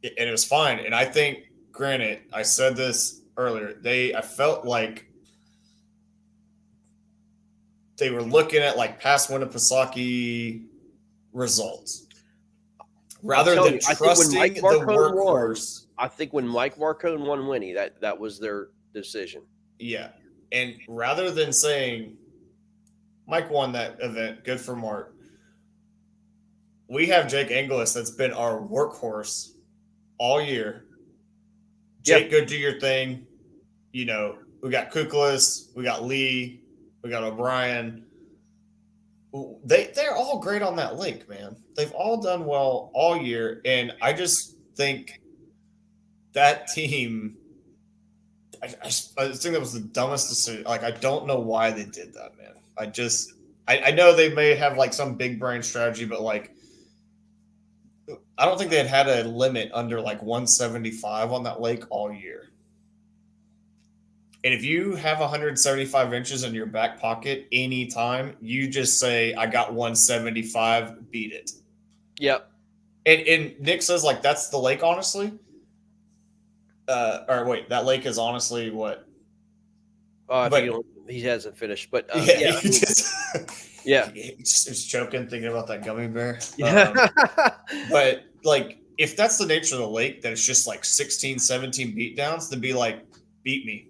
And it was fine. And I think, granted, I said this earlier, I felt like they were looking at like past Winnipesaukee results rather than trusting the workhorse. I think when Mike Marcone won Winnie, that was their decision. Yeah. And rather than saying Mike won that event, good for Mark, we have Jake Inglis that's been our workhorse all year. Jake, go do your thing. We got Kuklas, we got Lee, we got O'Brien. They're all great on that lake, man. They've all done well all year. And I just think that team, I think that was the dumbest decision. Like, I don't know why they did that, man. I know they may have like some big brain strategy, but like, I don't think they had a limit under like 175 on that lake all year. And if you have 175 inches in your back pocket anytime, you just say, I got 175, beat it. Yep. And Nick says, like, that's the lake, honestly. Or wait, that lake is honestly what? He hasn't finished, but yeah. He's choking thinking about that gummy bear. But like, if that's the nature of the lake, that it's just like 16, 17 beatdowns, then be like, beat me.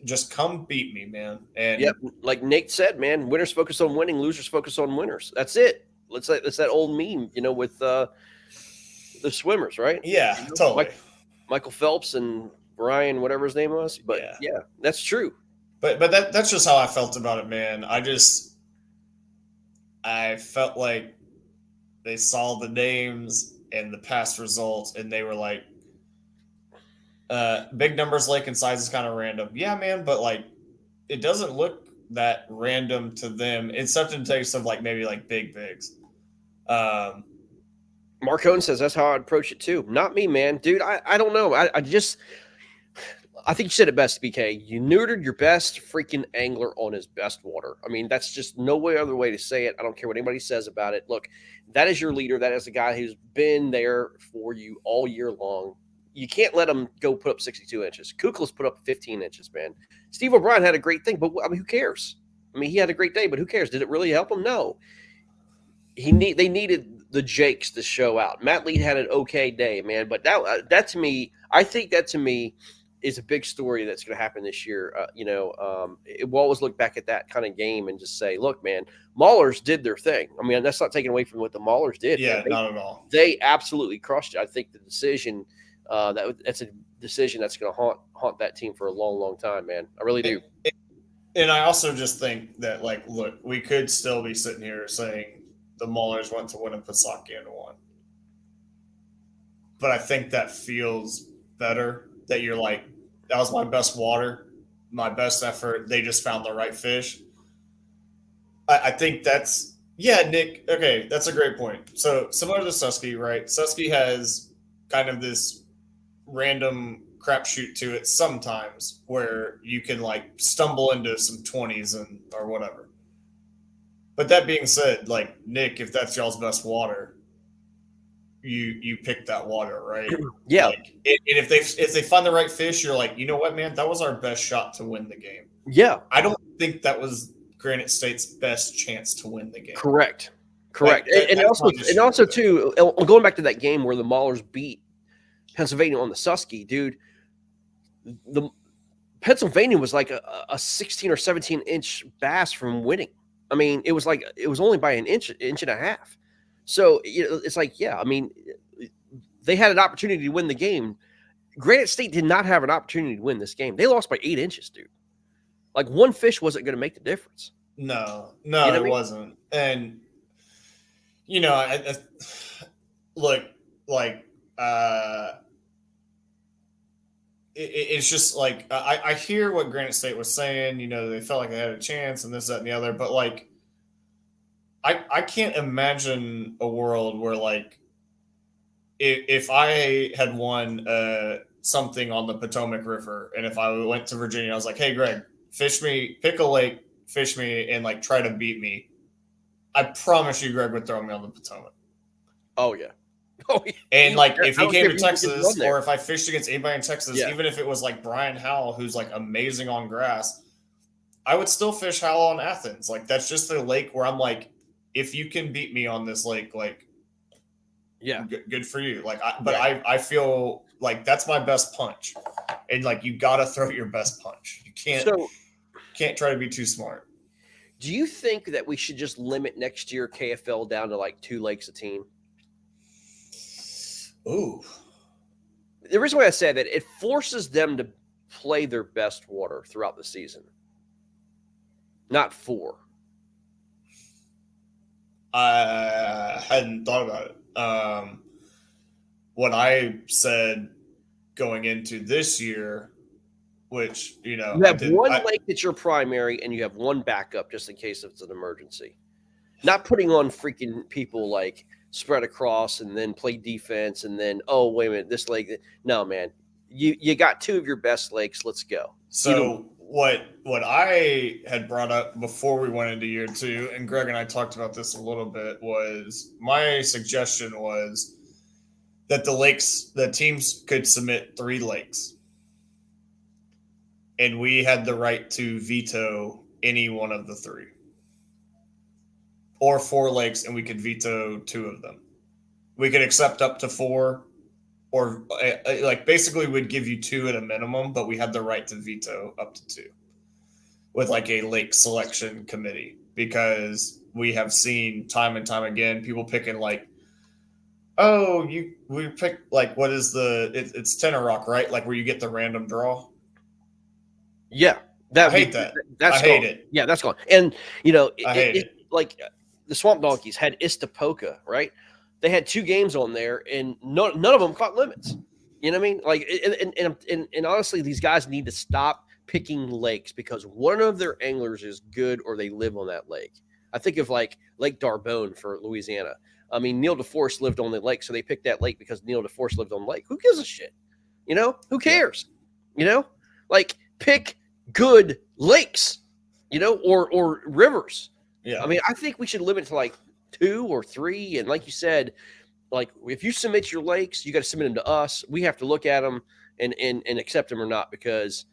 Just come beat me, man. And like Nate said, man, winners focus on winning, losers focus on winners. That's it. It's that old meme, with the swimmers, right? Yeah, totally. Michael Phelps and Brine, whatever his name was. But yeah that's true. But that's just how I felt about it, man. I felt like they saw the names and the past results, and they were like, big numbers lake and size is kind of random. Yeah, man, but like it doesn't look that random to them. It's something takes of like maybe like big bigs. Marcone says that's how I'd approach it too. Not me, man. Dude, I don't know. I think you said it best, BK. You neutered your best freaking angler on his best water. I mean, that's just no other way to say it. I don't care what anybody says about it. Look, that is your leader. That is the guy who's been there for you all year long. you can't let them go put up 62 inches. Kukla's put up 15 inches, man. Steve O'Brien had a great thing, but I mean, who cares? I mean, he had a great day, but who cares? Did it really help him? No. They needed the Jakes to show out. Matt Lee had an okay day, man, but that to me, I think that to me is a big story that's going to happen this year. We'll always look back at that kind of game and just say, look, man, Maulers did their thing. I mean, that's not taken away from what the Maulers did. Yeah, not at all. They absolutely crushed it. I think the decision that's a decision that's going to haunt that team for a long, long time, man. I really do. And I also just think that, like, look, we could still be sitting here saying the Maulers went to win and Pisaki and won. But I think that feels better that you're like, that was my best water, my best effort. They just found the right fish. I think that's, Nick, okay, that's a great point. So similar to Susky, right? Susky has kind of this random crapshoot to it sometimes where you can like stumble into some 20s or whatever. But that being said, like, Nick, if that's y'all's best water, you pick that water, right? Yeah. Like, and if they find the right fish, you're like, you know what, man, that was our best shot to win the game. Yeah. I don't think that was Granite State's best chance to win the game. Correct. Like, and also too, going back to that game where the Maulers beat Pennsylvania on the Susky, dude, the Pennsylvania was like a 16 or 17 inch bass from winning. I mean, it was only by an inch and a half. So it's like, yeah, I mean, they had an opportunity to win the game. Granite State did not have an opportunity to win this game. They lost by 8 inches, dude. Like, one fish wasn't going to make the difference. No, it wasn't. And, I look, like, it's just like, I hear what Granite State was saying, they felt like they had a chance and this, that, and the other, but like, I can't imagine a world where, like, if I had won something on the Potomac River, and if I went to Virginia, I was like, hey, Greg, fish me, pick a lake, fish me, and like try to beat me. I promise you, Greg would throw me on the Potomac. Oh yeah. Oh yeah. And like, if he came to Texas, or if I fished against anybody in Texas, even if it was like Brian Howell, who's like amazing on grass, I would still fish Howell on Athens. Like, that's just the lake where I'm like, if you can beat me on this lake, like, yeah, good for you. Like, I feel like that's my best punch, and like, you got to throw your best punch. You can't try to be too smart. Do you think that we should just limit next year KFL down to like 2 lakes a team? Ooh. The reason why I say that, it forces them to play their best water throughout the season. Not 4. I hadn't thought about it. What I said going into this year, which, you have one lake that's your primary and you have one backup just in case it's an emergency. Not putting on freaking people like spread across and then play defense and then, oh, wait a minute, this lake. No, man. You got 2 of your best lakes. Let's go. So what I had brought up before we went into year 2, and Greg and I talked about this a little bit, was my suggestion was that the teams could submit 3 lakes. And we had the right to veto any one of the 3. Or 4 lakes, and we could veto 2 of them. We could accept up to 4, or like, basically we'd give you 2 at a minimum, but we had the right to veto up to 2 with like a lake selection committee, because we have seen time and time again people picking like, oh, we pick like, what is it's Tenor Rock, right? Like, where you get the random draw. Yeah. I hate that. That's I hate it. Yeah, that's gone. And, I hate it. Like, the Swamp Donkeys had Istapoca, right? They had 2 games on there, and none of them caught limits. You know what I mean? Like, and honestly, these guys need to stop picking lakes because one of their anglers is good or they live on that lake. I think of like Lake Darbonne for Louisiana. I mean, Neil DeForest lived on the lake, so they picked that lake because Neil DeForest lived on the lake. Who gives a shit? Who cares? Like, pick good lakes, or rivers. Yeah. I mean, I think we should limit to like 2 or 3. And like you said, like if you submit your lakes, you got to submit them to us. We have to look at them and accept them or not, because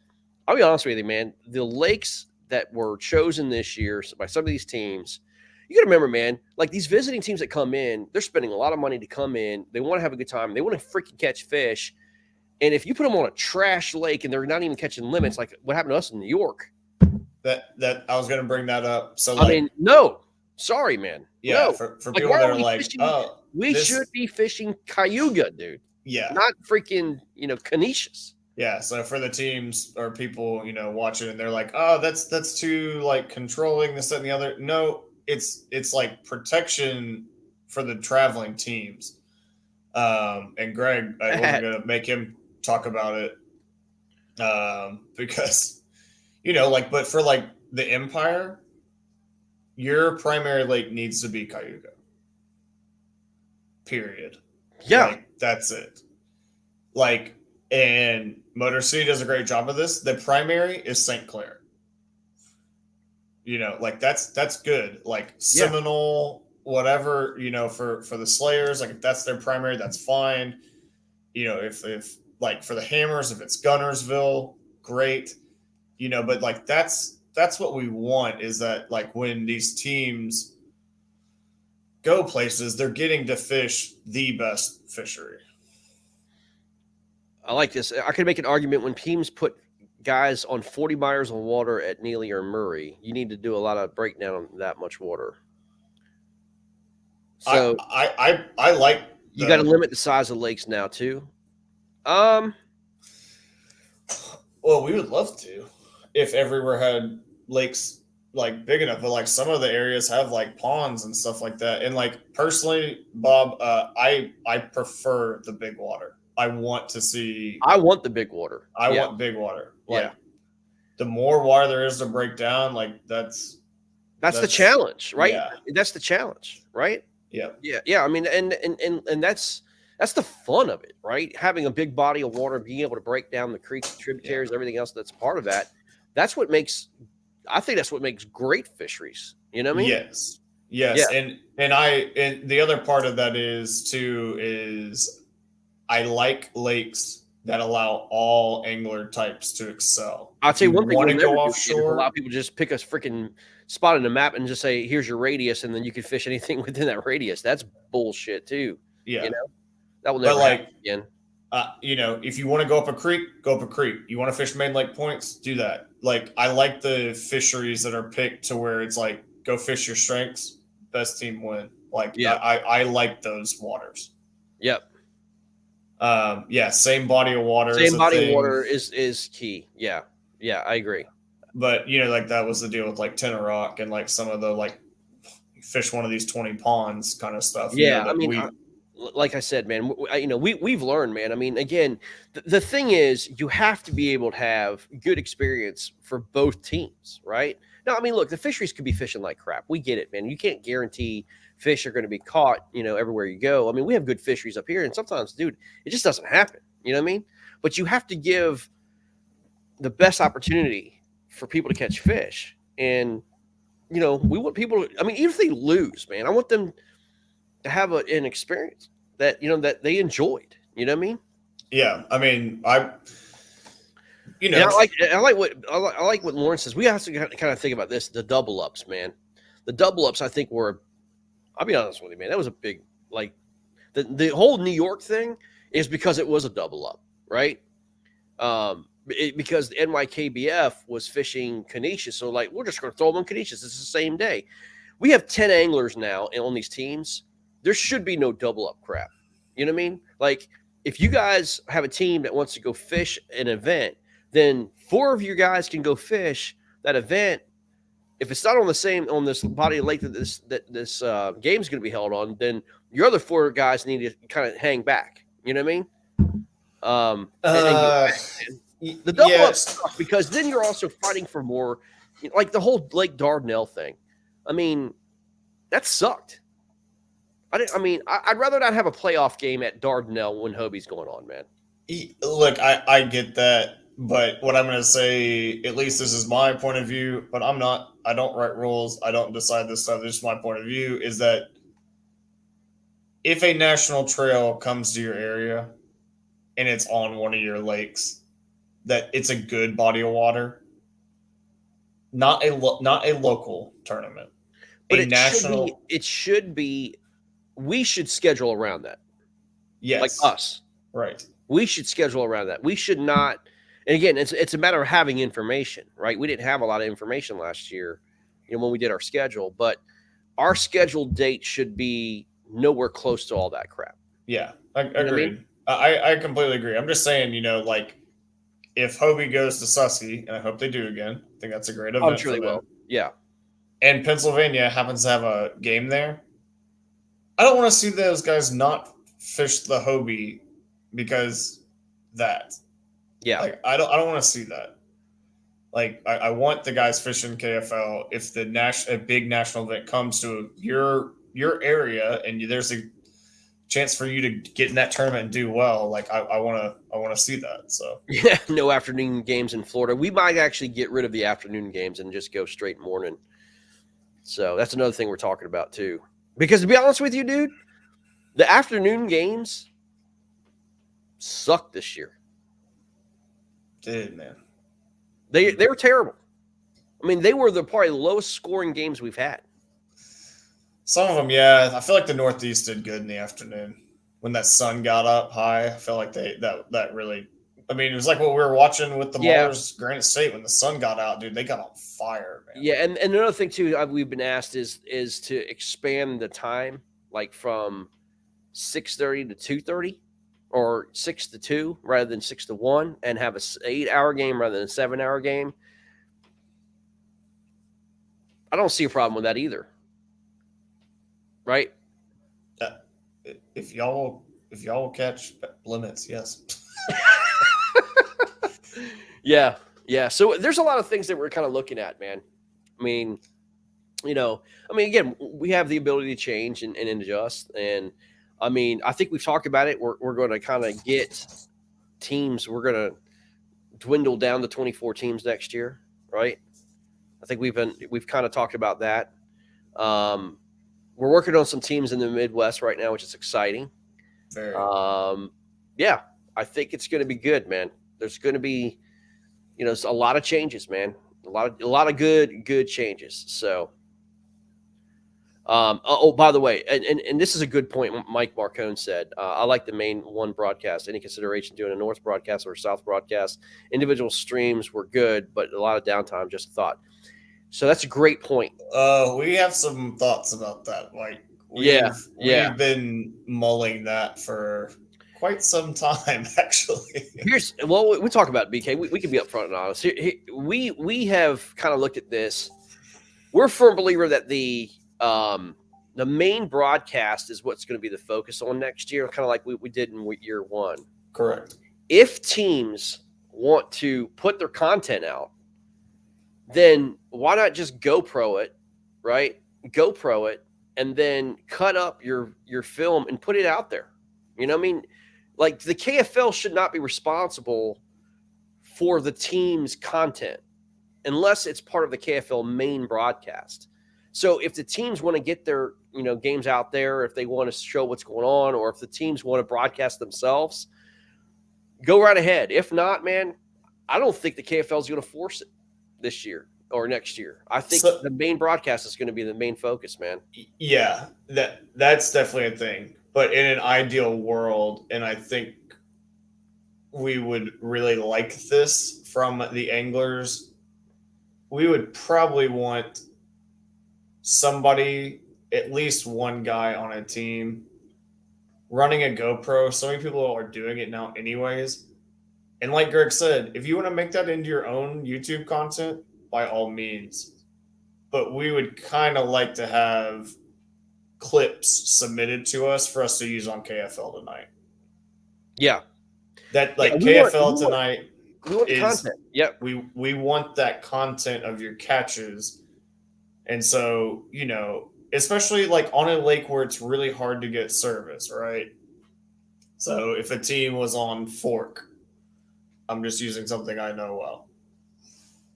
I'll be honest with you, man, the lakes that were chosen this year by some of these teams, you got to remember, man, like these visiting teams that come in, they're spending a lot of money to come in. They want to have a good time. They want to freaking catch fish. And if you put them on a trash lake and they're not even catching limits, like what happened to us in New York. That I was going to bring that up. So I mean, no, sorry, man. Yeah, no. for Like, people why that are are we like, fishing? oh, We this- should be fishing Cayuga, dude. yeah, Not freaking, Canisius. yeah. So for the teams or people, watching, and they're like, oh, that's too like controlling this, that, and the other. No, it's like protection for the traveling teams. And Greg, I wasn't gonna make him talk about it, because but for like the Empire, your primary lake needs to be Cayuga. Period. Yeah. Like, that's it. Like, and Motor City does a great job of this. The primary is St. Clair. Like that's good. Like Seminole, whatever, for the Slayers, like if that's their primary, that's fine. If like for the Hammers, if it's Gunnersville, great. But like that's what we want, is that like when these teams go places, they're getting to fish the best fishery. I like this. I could make an argument when teams put guys on 40 miles of water at Neely or Murray, you need to do a lot of breakdown on that much water. So I like you got to limit the size of lakes now too. Well, we would love to if everywhere had lakes like big enough, but like some of the areas have like ponds and stuff like that. And like personally, Bob, I prefer the big water. I want the big water. I want big water. Like, yeah. The more water there is to break down, like that's the challenge, right? Yeah. That's the challenge, right? Yeah. Yeah. I mean, and that's the fun of it, right? Having a big body of water, being able to break down the creeks, tributaries, everything else that's part of that. I think that's what makes great fisheries. You know what I mean? Yes. Yeah. And the other part of that is I like lakes that allow all angler types to excel. I'll tell you one thing. Want to we'll go never do offshore? is allow people to just pick a freaking spot in the map and just say, "Here's your radius," and then you can fish anything within that radius. That's bullshit too. Yeah. That will never happen again. If you want to go up a creek, go up a creek. You want to fish main lake points, do that. Like, I like the fisheries that are picked to where it's like, go fish your strengths, best team win. Like, I like those waters. Yep. Same body of water. Same body of water is key. Yeah. Yeah, I agree. But like that was the deal with like Tenor Rock and like some of the like fish one of these 20 ponds kind of stuff. Yeah, I mean, like I said, man, we've learned, man. I mean, again, the thing is, you have to be able to have good experience for both teams, right? Now, I mean, look, the fisheries could be fishing like crap. We get it, man. You can't guarantee fish are going to be caught, everywhere you go. I mean, we have good fisheries up here, and sometimes, dude, it just doesn't happen. You know what I mean? But you have to give the best opportunity for people to catch fish. And, we want people to, I mean, even if they lose, man, I want them to have an experience that, that they enjoyed. You know what I mean? Yeah. I mean, I like what Lauren says. We have to kind of think about this, the double ups, man. The double ups, I think, I'll be honest with you, man. That was a big, like, the whole New York thing is because it was a double up, right? Because the NYKBF was fishing Canisius, so like we're just going to throw them on Canisius. It's the same day. We have 10 anglers now on these teams. There should be no double up crap. You know what I mean? Like, if you guys have a team that wants to go fish an event, then 4 of you guys can go fish that event. If it's not on this body of lake that this game is going to be held on, then your other 4 guys need to kind of hang back. You know what I mean? The double up stuff, because then you're also fighting for more, like the whole Lake Dardanelle thing. I mean, that sucked. I'd rather not have a playoff game at Dardanelle when Hobie's going on, man. Look, I get that, but what I'm going to say, at least this is my point of view, but I don't write rules. I don't decide this stuff. This is my point of view, is that if a national trail comes to your area and it's on one of your lakes, that it's a good body of water, not a local tournament, But a national. it should be. We should schedule around that. Yes, Like us. right. We should schedule around that. We should not. And again, it's a matter of having information, right? We didn't have a lot of information last year, when we did our schedule, but our scheduled date should be nowhere close to all that crap. Yeah, I know what I agreed. mean? I completely agree. I'm just saying, like if Hobie goes to Sussy, and I hope they do again, I think that's a great event. I'm sure for they them. will. Yeah. And Pennsylvania happens to have a game there. I don't want to see those guys not fish the Hobie because that. Yeah. Like I don't want to see that. Like I want the guys fishing KFL if a big national event comes to your area and there's a chance for you to get in that tournament and do well. Like I want to see that. So Yeah, no afternoon games in Florida. We might actually get rid of the afternoon games and just go straight morning. So that's another thing we're talking about too. Because to be honest with you, dude, the afternoon games sucked this year. Dude, man. They were terrible. I mean, they were probably the lowest scoring games we've had. Some of them, yeah. I feel like the Northeast did good in the afternoon when that sun got up high. I feel like that really. I mean, it was like what we were watching with the Mars Granite State when the sun got out, dude. They got on fire, man. Yeah, and another thing too, we've been asked is to expand the time, like from 6:30 to 2:30, or 6 to 2 rather than 6 to 1, and have a 8-hour game rather than a 7-hour game. I don't see a problem with that either. Right? If y'all will catch limits, yes. Yeah. So there's a lot of things that we're kind of looking at, man. I mean, again, we have the ability to change and adjust. And I mean, I think we've talked about it. We're going to kind of get teams. We're going to dwindle down to 24 teams next year, right? I think we've kind of talked about that. We're working on some teams in the Midwest right now, which is exciting. Very. Yeah, I think it's going to be good, man. There's going to be, a lot of changes, man. A lot of good changes. So, by the way, and this is a good point. Mike Marcone said, I like the main one broadcast. Any consideration doing a North broadcast or a South broadcast? Individual streams were good, but a lot of downtime. Just a thought. So that's a great point. We have some thoughts about that. Like, we've been mulling that for quite some time, actually. We talk about BK. We can be upfront and honest. We have kind of looked at this. We're a firm believer that the main broadcast is what's going to be the focus on next year, kind of like we did in year one. Correct. If teams want to put their content out, then why not just GoPro it, right? GoPro it, and then cut up your film and put it out there. You know what I mean? Like, the KFL should not be responsible for the team's content unless it's part of the KFL main broadcast. So if the teams want to get their, games out there, if they want to show what's going on, or if the teams want to broadcast themselves, go right ahead. If not, man, I don't think the KFL is going to force it this year or next year. I think the main broadcast is going to be the main focus, man. Yeah, that's definitely a thing. But in an ideal world, and I think we would really like this from the anglers, we would probably want somebody, at least one guy on a team, running a GoPro. So many people are doing it now anyways. And like Greg said, if you want to make that into your own YouTube content, by all means. But we would kind of like to have clips submitted to us for us to use on KFL tonight. Yeah. KFL tonight we want is content. Yep. We want that content of your catches. And so, especially like on a lake where it's really hard to get service, right? So if a team was on Fork, I'm just using something I know well.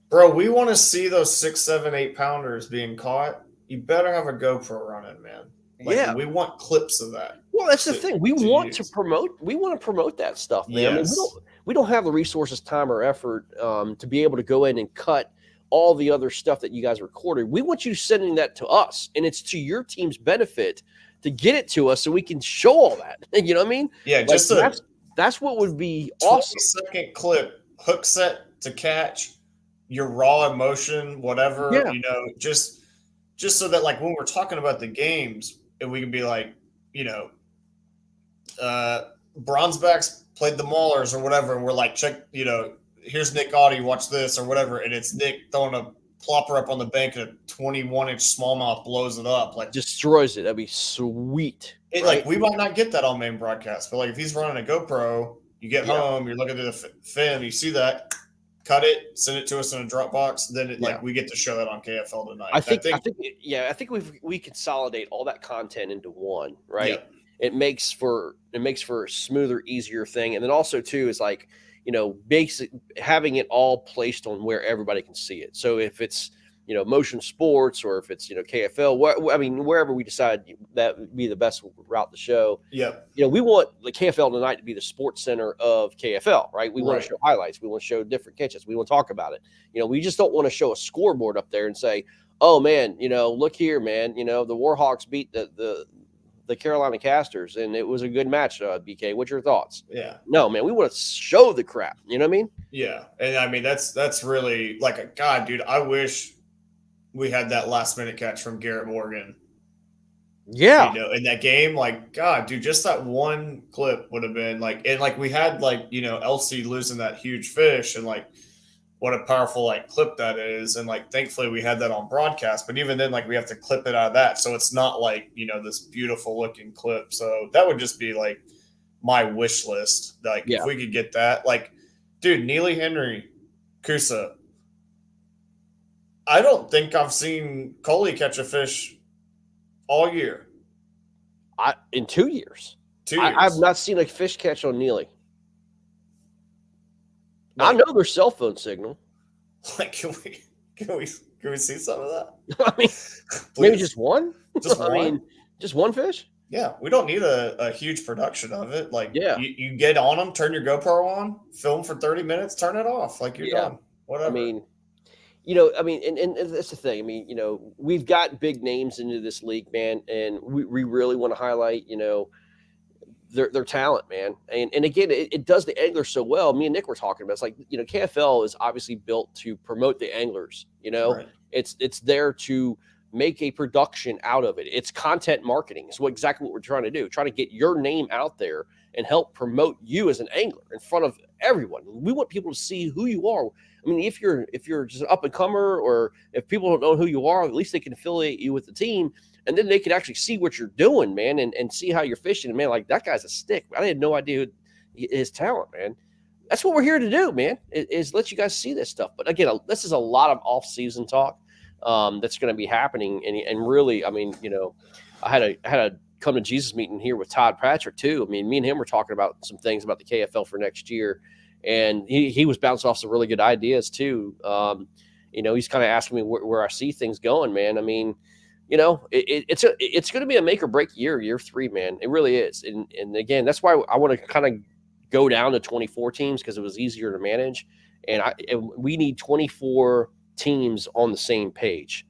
Bro, we want to see those 6, 7, 8 pounders being caught. You better have a GoPro running, man. Like, Yeah. we want clips of that. Well, that's the thing. We want to use. promote that stuff, man. Yes. I mean, we don't have the resources, time, or effort to be able to go in and cut all the other stuff that you guys recorded. We want you sending that to us, and it's to your team's benefit to get it to us so we can show all that. You know what I mean? Yeah, Like, just that's what would be 20 awesome. second clip, hook set to catch, your raw emotion, whatever, Yeah. you know, just so that, like, when we're talking about the games, and we can be like, you know, Bronzebacks played the Maulers or whatever, and we're like, check, you know, here's Nick Audie, watch this or whatever, and it's Nick throwing a plopper up on the bank and a 21-inch smallmouth blows it up, like Destroys it. That'd be sweet. it, right? Like, we might not get that on main broadcast, but like if he's running a GoPro, you get home, you're looking at the fin, you see that, cut it, send it to us in a Dropbox, then it, like, we get to show that on KFL tonight. I think we consolidate all that content into one, right? Yeah. It makes for a smoother, easier thing, and then also too is like, you know, basic having it all placed on where everybody can see it. So if it's, you know, Motion Sports, or if it's, you know, KFL, I mean, wherever we decide that would be the best route to show. Yep. You know, we want the KFL tonight to be the sports center of KFL, right? We want to show highlights. We want to show different catches. We want to talk about it. You know, we just don't want to show a scoreboard up there and say, oh man, you know, look here, man, you know, the Warhawks beat the Carolina Casters and it was a good match. BK, what's your thoughts? Yeah. No, man, we want to show the crap. You know what I mean? Yeah. And I mean, that's really like a God, dude. I wish we had that last minute catch from Garrett Morgan. Yeah. You know, in that game, like, God, dude, just that one clip would have been like, and like we had, like, you know, LC losing that huge fish, and like what a powerful, like, clip that is. And like, thankfully we had that on broadcast, but even then, like, we have to clip it out of that. So it's not like, you know, this beautiful looking clip. So that would just be like my wish list. Like, if we could get that, like, dude, Neely Henry, Kusa. I don't think I've seen Coley catch a fish all year. In 2 years. 2 years. I've not seen a fish catch on Neely. I know their cell phone signal. Like, can we see some of that? I mean, maybe just one. Just one? I mean, just one fish. Yeah, we don't need a huge production of it. Like, Yeah. you get on them, turn your GoPro on, film for 30 minutes, turn it off. Like, you're done. Whatever. I mean, you know, and that's the thing. I mean, you know, we've got big names into this league, man, and we really want to highlight, you know, their talent, man. And again, it does the anglers so well. Me and Nick were talking about, it's like, you know, KFL is obviously built to promote the anglers, you know. Right. It's there to make a production out of it. It's content marketing. It's exactly what we're trying to do. Trying to get your name out there and help promote you as an angler in front of everyone. We want people to see who you are. I mean, if you're just an up and comer, or if people don't know who you are, at least they can affiliate you with the team, and then they can actually see what you're doing, man, and see how you're fishing. And man, like, that guy's a stick. I had no idea his talent, man. That's what we're here to do, man, is let you guys see this stuff. But again, this is a lot of off-season talk that's going to be happening. And really, I mean, you know, I had a come to Jesus meeting here with Todd Patrick too. I mean, me and him were talking about some things about the KFL for next year. And he was bouncing off some really good ideas too. You know, he's kind of asking me where I see things going, man. I mean, you know, it's going to be a make or break year 3, man. It really is. And again, that's why I want to kind of go down to 24 teams, because it was easier to manage. And we need 24 teams on the same page,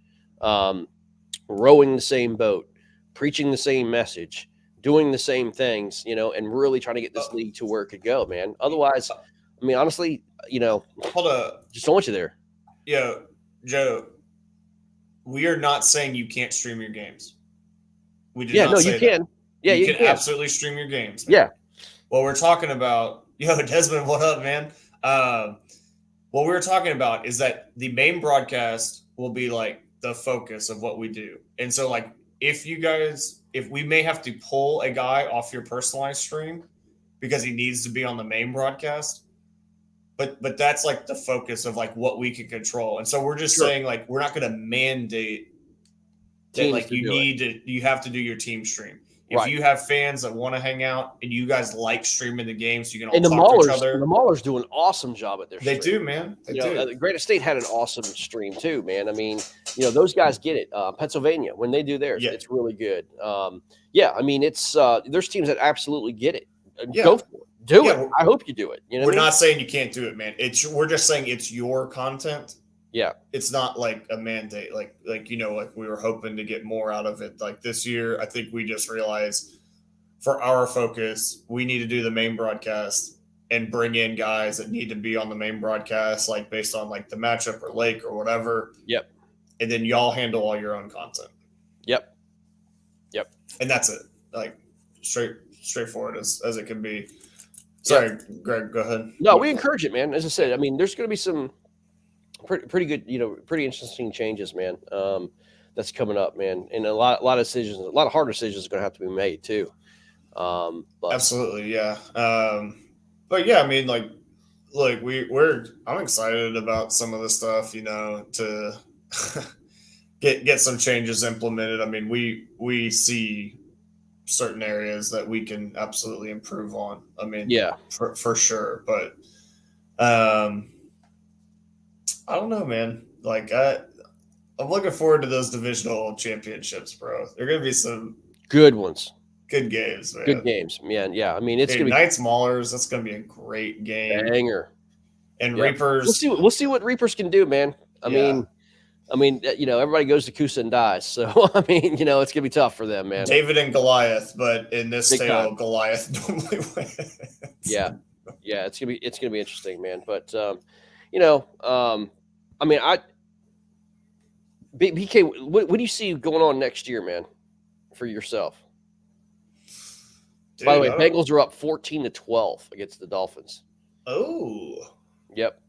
rowing the same boat, preaching the same message, doing the same things, you know, and really trying to get this league to where it could go, man. Otherwise, I mean, honestly, you know, hold up, just don't want you there. Yo, Joe, we are not saying you can't stream your games. We did not say you can. that. Yeah, you can absolutely stream your games, man. Yeah. What we're talking about, yo, Desmond, what up, man? What we were talking about is that the main broadcast will be like the focus of what we do. And so, like, if we may have to pull a guy off your personalized stream because he needs to be on the main broadcast, but that's like the focus of like what we can control. And so we're just saying, like, we're not going to mandate that, like, you have to do your team stream. If Right. you have fans that want to hang out and you guys like streaming the game, so you can all And the talk to each Maulers, other. the Maulers do an awesome job at their They stream. do, man. They You know, do. Great Estate had an awesome stream too, man. I mean, you know, those guys get it. Pennsylvania, when they do theirs, Yeah. it's really good. Yeah, I mean, it's there's teams that absolutely get it. Yeah. Go for it. Do Yeah, it. I hope you do it. You know, We're what I mean? not saying you can't do it, man. We're just saying it's your content. Yeah. It's not like a mandate, like you know, like we were hoping to get more out of it. Like this year, I think we just realized for our focus, we need to do the main broadcast and bring in guys that need to be on the main broadcast, like based on like the matchup or lake or whatever. Yep. And then y'all handle all your own content. Yep. And that's it. Like straightforward as it can be. Sorry, Greg, go ahead. No, we encourage it, man. As I said, I mean, there's going to be some pretty good, you know, pretty interesting changes, man. That's coming up, man, and a lot of decisions, a lot of hard decisions are going to have to be made too. But Absolutely, yeah. But yeah, I mean, like, look, I'm excited about some of the stuff, you know, to get some changes implemented. I mean, we see certain areas that we can absolutely improve on. I mean, yeah, for sure. But I don't know, man. Like I'm looking forward to those divisional championships, bro. They're gonna be some good ones, good games, man. good games, man. Yeah, I mean, it's Dude, gonna be Knights Maulers. That's gonna be a great game. banger. And Yeah. Reapers. We'll see what Reapers can do, man. I mean, you know, everybody goes to Kusa and dies, so I mean, you know, it's gonna be tough for them, man. David and Goliath, but in this Big tale, time. Goliath normally wins. Yeah, it's gonna be interesting, man. But you know, I mean, BK, what do you see going on next year, man, for yourself? Dude, By the way, I don't- Bengals are up 14-12 against the Dolphins. Oh. Yep.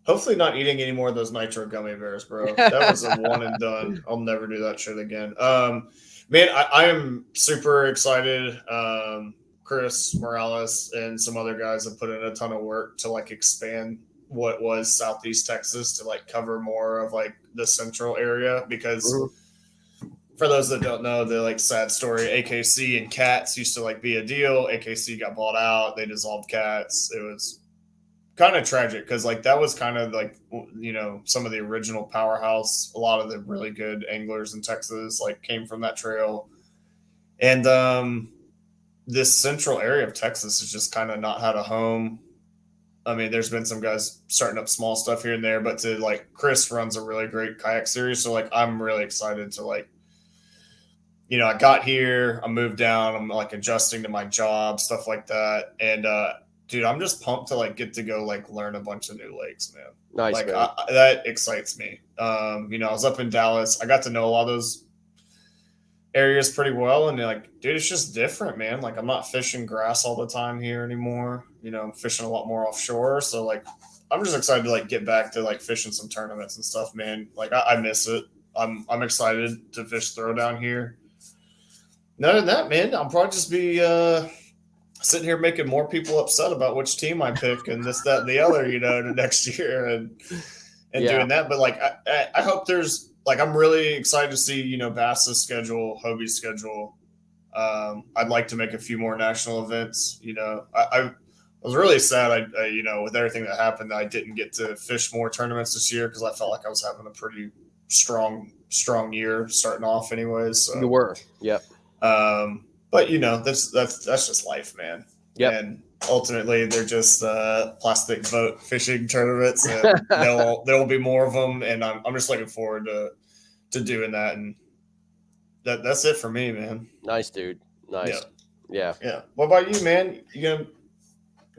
Hopefully not eating any more of those nitro gummy bears, bro. That was a one and done. I'll never do that shit again. Man, I am super excited. Chris Morales and some other guys have put in a ton of work to like expand what was Southeast Texas to like cover more of like the central area because for those that don't know, the like sad story, AKC and Cats used to like be a deal. AKC got bought out. They dissolved Cats. It was kind of tragic because like that was kind of like, you know, some of the original powerhouse. A lot of the really good anglers in Texas like came from that trail. And this central area of Texas has just kind of not had a home. I mean, there's been some guys starting up small stuff here and there, but to like Chris runs a really great kayak series. So like, I'm really excited to like, you know, I got here, I moved down, I'm like adjusting to my job, stuff like that. And dude, I'm just pumped to like get to go like learn a bunch of new lakes, man. Nice, Like man. that excites me. You know, I was up in Dallas. I got to know a lot of those areas pretty well, and like, dude, it's just different, man. Like, I'm not fishing grass all the time here anymore. You know, I'm fishing a lot more offshore. So like, I'm just excited to like get back to like fishing some tournaments and stuff, man. Like, I miss it. I'm excited to fish Throwdown here. None of that, man. I'll probably just be sitting here making more people upset about which team I pick and this, that, and the other, you know, the next year and doing that. But like, I hope there's like, I'm really excited to see, you know, Bass's schedule, Hobie's schedule. I'd like to make a few more national events. You know, I was really sad. I you know, with everything that happened, I didn't get to fish more tournaments this year because I felt like I was having a pretty strong year starting off anyways. So You were. Yep. but you know, that's just life, man. Yep. And ultimately they're just plastic boat fishing tournaments and there'll be more of them, and I'm just looking forward to doing that. And that's it for me, man. Nice, dude. Nice. Yeah. What about you, man? You gonna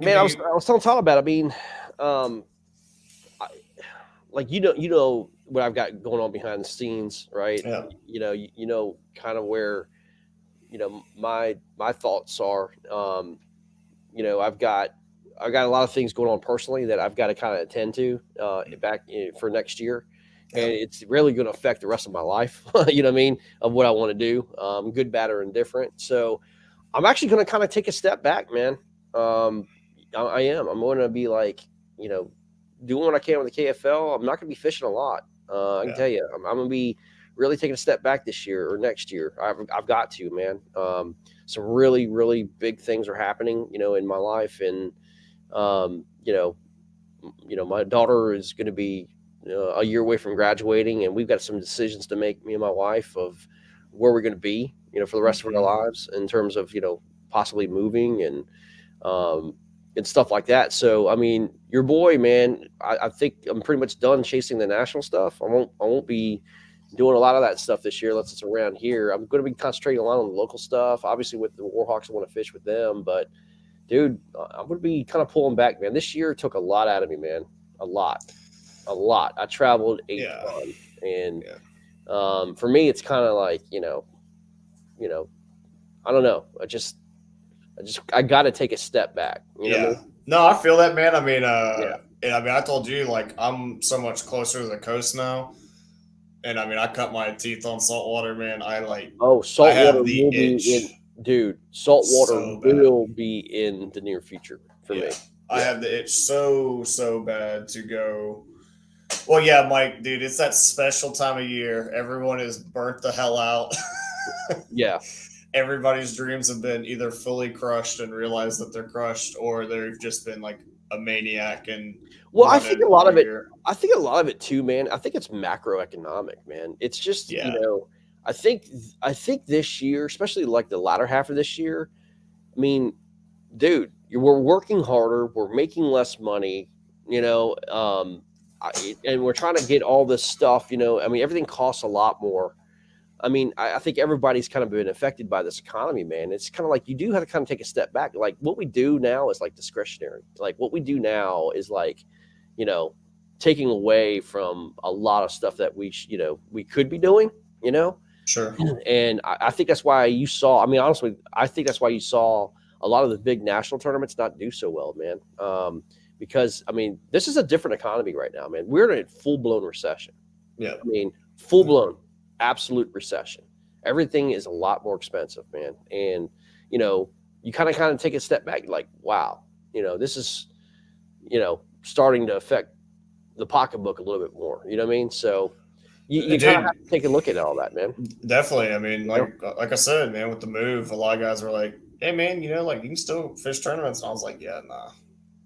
Man, I was telling Tyler about it. I mean, like you know what I've got going on behind the scenes, right? Yeah. You know kind of where my thoughts are. You know, I've got a lot of things going on personally that I've got to kind of attend to for next year, and it's really going to affect the rest of my life. You know what I mean? Of what I want to do, good, bad, or indifferent. So I'm actually going to kind of take a step back, man. I am. I'm going to be like, you know, doing what I can with the KFL. I'm not going to be fishing a lot. I can tell you, I'm going to be really taking a step back this year or next year. I've got to, man. Some really, really big things are happening, in my life. And, my daughter is going to be a year away from graduating, and we've got some decisions to make, me and my wife, of where we're going to be, for the rest of our lives in terms of, possibly moving and stuff like that. So, I mean, your boy, man, I think I'm pretty much done chasing the national stuff. I won't be doing a lot of that stuff this year unless it's around here. I'm going to be concentrating a lot on the local stuff. Obviously, with the Warhawks, I want to fish with them, but dude, I'm going to be kind of pulling back, man. This year took a lot out of me, man. A lot. I traveled a ton, and for me, it's kind of like, I don't know. I got to take a step back. You know what I mean? No, I feel that, man. I mean, and I mean, I told you, like, I'm so much closer to the coast now. And I mean, I cut my teeth on saltwater, man. Saltwater will be in, dude. Saltwater will be in the near future for me. I have the itch so bad to go. Well, yeah, Mike, dude, it's that special time of year. Everyone is burnt the hell out. Yeah. Everybody's dreams have been either fully crushed and realized that they're crushed, or they've just been like a maniac. And I think a lot of it too, man. I think it's macroeconomic, man. It's just, I think this year, especially like the latter half of this year, I mean, dude, we're working harder, we're making less money, and we're trying to get all this stuff, I mean, everything costs a lot more. I mean, I think everybody's kind of been affected by this economy, man. It's kind of like you do have to kind of take a step back. Like what we do now is like discretionary. Like what we do now is like, taking away from a lot of stuff that we could be doing, Sure. And I think that's why you saw, I mean, honestly, I think that's why you saw a lot of the big national tournaments not do so well, man. Because, I mean, this is a different economy right now, man. We're in a full-blown recession. Yeah. I mean, full-blown, absolute recession. Everything is a lot more expensive, man. And, you kind of take a step back, like, wow, this is, starting to affect the pocketbook a little bit more. You know what I mean? So you kind of have to take a look at all that, man. Definitely. I mean, like I said, man, with the move, a lot of guys were like, hey, man, like you can still fish tournaments. And I was like, yeah, nah.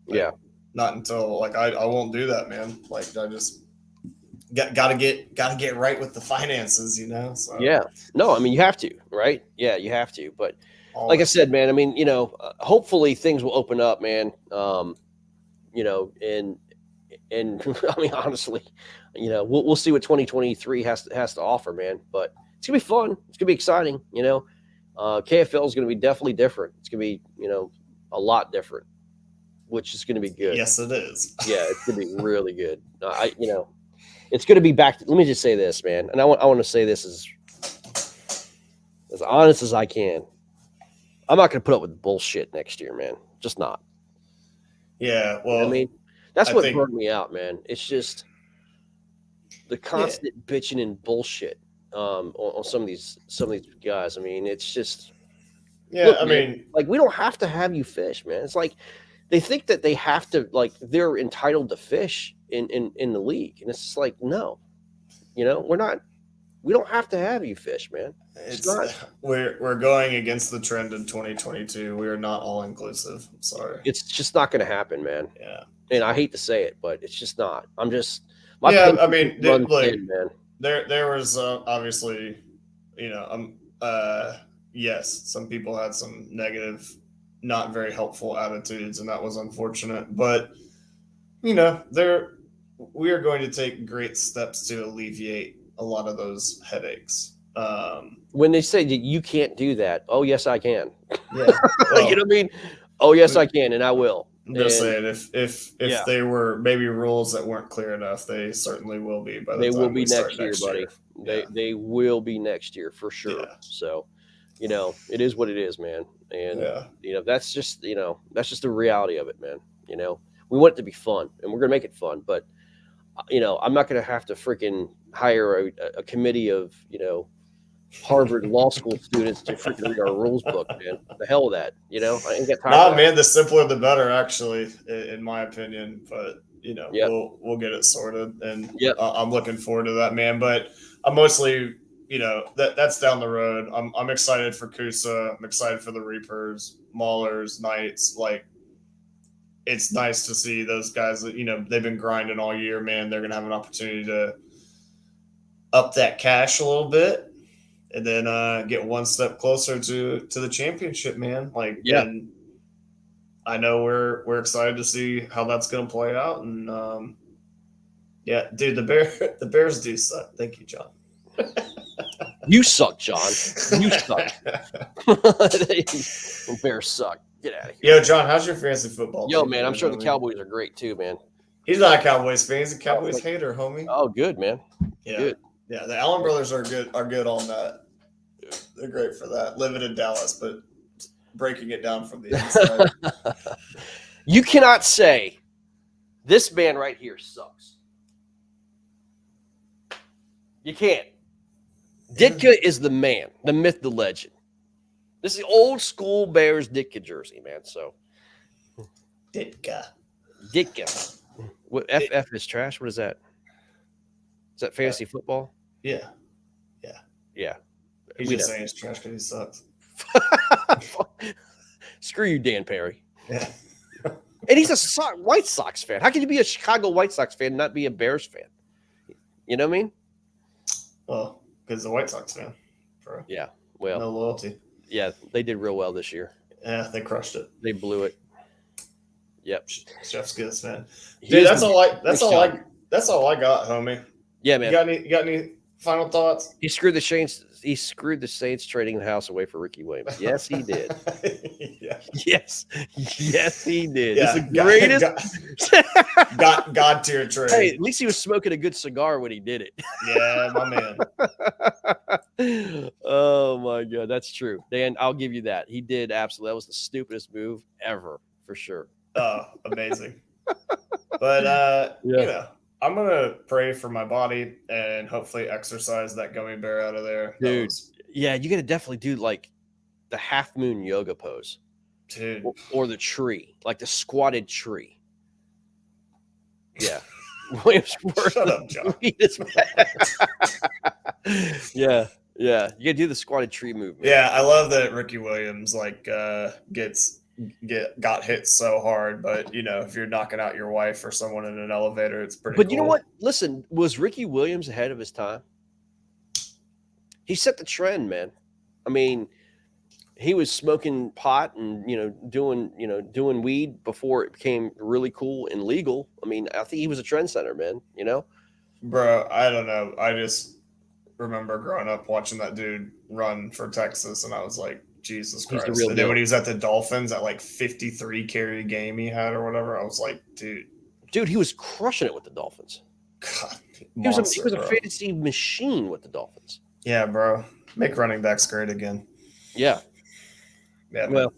Like, not until like I won't do that, man. Like I just gotta get right with the finances, So yeah. No, I mean you have to, right? Yeah, you have to. But like I said, man, I mean, hopefully things will open up, man. And I mean, honestly, we'll see what 2023 has to offer, man. But it's gonna be fun. It's gonna be exciting. KFL is gonna be definitely different. It's gonna be, a lot different, which is gonna be good. Yes, it is. Yeah, it's gonna be really good. It's gonna be back. Let me just say this, man, and I want to say this as honest as I can. I'm not gonna put up with bullshit next year, man. Just not. Yeah, well, I mean, that's what burned me out, man. It's just the constant bitching and bullshit on some of these guys. I mean, it's just look, man, like we don't have to have you fish, man. It's like they think that they have to, like they're entitled to fish in the league, and it's just like no, we're not. We don't have to have you fish, man. It's not. We're going against the trend in 2022. We are not all inclusive. I'm sorry. It's just not going to happen, man. Yeah. And I hate to say it, but it's just not. I mean, man. There was obviously, yes, some people had some negative, not very helpful attitudes, and that was unfortunate. But we are going to take great steps to alleviate a lot of those headaches. When they say that you can't do that, oh yes, I can. Yeah, well, you know what I mean? Oh yes, I can, and I will. I'm just saying, if they were maybe rules that weren't clear enough, they certainly will be. By the time will be we start next year, buddy. They will be next year for sure. Yeah. So, it is what it is, man. And that's just the reality of it, man. We want it to be fun, and we're gonna make it fun. But I'm not gonna have to freaking hire a committee of Harvard law school students to freaking read our rules book, man. The hell with that, I ain't got time. Nah, man, the simpler the better, actually, in my opinion. But we'll get it sorted, and I'm looking forward to that, man. But I'm mostly that's down the road. I'm excited for Kusa. I'm excited for the Reapers, Maulers, Knights. Like, it's nice to see those guys that, they've been grinding all year, man. They're going to have an opportunity to up that cash a little bit and then get one step closer to the championship, man. Like, Yeah. And I know we're excited to see how that's going to play out. And yeah, dude, the Bears do suck. Thank you, John. You suck, John. You suck. The Bears suck. Get out of here. Yo, John, how's your fantasy football? Yo, team man, I'm doing, sure the homie? Cowboys are great too, man. He's not a Cowboys fan. He's a Cowboys hater, homie. Oh, good, man. Yeah, Good. yeah. The Allen brothers are good on that. They're great for that. Living in Dallas, but breaking it down from the inside. You cannot say this man right here sucks. You can't. Ditka is the man, the myth, the legend. This is the old school Bears Ditka jersey, man. So Ditka. What FF is trash? What is that? Is that fantasy football? Yeah. Yeah. He's We just know. saying it's trash because he sucks. Screw you, Dan Perry. Yeah. And he's a White Sox fan. How can you be a Chicago White Sox fan and not be a Bears fan? You know what I mean? Well, because the White Sox fan, bro. Yeah. Well, No loyalty. yeah, they did real well this year. Yeah, they crushed it. They blew it. Yep. Chef's kiss, man. He Dude, is that's the- all I got, homie. Yeah, You man. got any final thoughts? He screwed the Saints. He screwed the Saints trading the house away for Ricky Williams. Yes, he did. Yeah. Yes, he did. Yeah, It's the greatest. God tier trade. Hey, at least he was smoking a good cigar when he did it. Yeah, my man. Oh my god, that's true. Dan, I'll give you that. He did absolutely. That was the stupidest move ever, for sure. Oh, amazing. But I'm gonna pray for my body and hopefully exercise that gummy bear out of there. That Dude. was- Yeah, you got to definitely do like the half moon yoga pose dude. or the tree, like the squatted tree. Yeah. Williamsburg. Shut up, John. Yeah. You got to do the squatted tree movement. Yeah, I love that Ricky Williams got hit so hard, but if you're knocking out your wife or someone in an elevator, it's pretty But you know cool. what? Listen, was Ricky Williams ahead of his time? He set the trend, man. I mean, he was smoking pot and doing weed before it became really cool and legal. I mean, I think he was a trendsetter, man. Bro, I don't know. I just remember growing up watching that dude run for Texas, and I was like, Jesus He's the Christ. real And then deal. when he was at the Dolphins, that like 53 carry game he had or whatever, I was like, dude, he was crushing it with the Dolphins. God, He was monster, a bro. fantasy machine with the Dolphins. Yeah, bro. Make running backs great again. Yeah. Yeah, man. Well,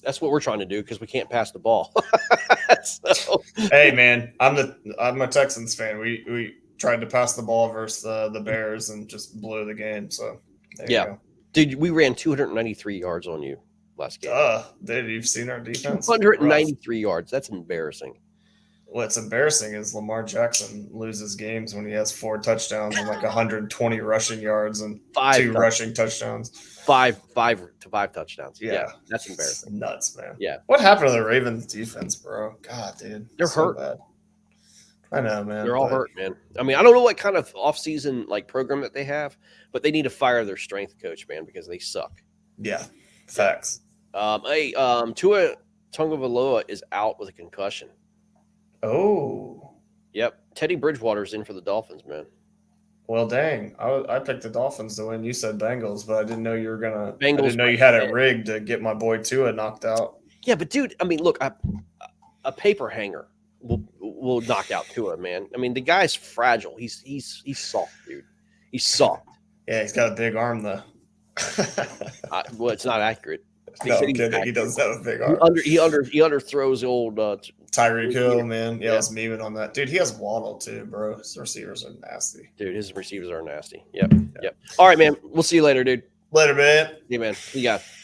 that's what we're trying to do because we can't pass the ball. So, Hey, man, I'm a Texans fan. We tried to pass the ball versus the Bears and just blew the game. So there Yeah. you go. dude, we ran 293 yards on you last game. Dude, you've seen our defense. 293 yards. That's embarrassing. What's embarrassing is Lamar Jackson loses games when he has 4 touchdowns and like 120 rushing yards and 2 rushing touchdowns. Five touchdowns. Yeah. Yeah, that's embarrassing. It's nuts, man. Yeah. What happened to the Ravens defense, bro? God, dude. They're so hurt. bad. I know, man. They're all but- hurt, man. I mean, I don't know what kind of off-season like program that they have, but they need to fire their strength coach, man, because they suck. Yeah. Facts. Tua Tagovailoa is out with a concussion. Oh. Yep. Teddy Bridgewater's in for the Dolphins, man. Well, dang. I picked the Dolphins to win. You said Bengals, but I didn't know you were going to. I Bengals didn't know you had it rigged to get my boy Tua knocked out. Yeah, but dude, I mean, look, a paper hanger will knock out Tua, man. I mean, the guy's fragile. He's soft, dude. He's soft. Yeah, he's got a big arm, though. Well, it's not accurate. No, said I'm he's kidding. He accurate. does have a big He arm. underthrows the old. Tyreek Hill, man. Yeah, I Yeah. was memeing on that. Dude, he has Waddle, too, bro. His receivers are nasty. Dude, his receivers are nasty. Yep. All right, man. We'll see you later, dude. Later, man. Yeah, man. See you guys.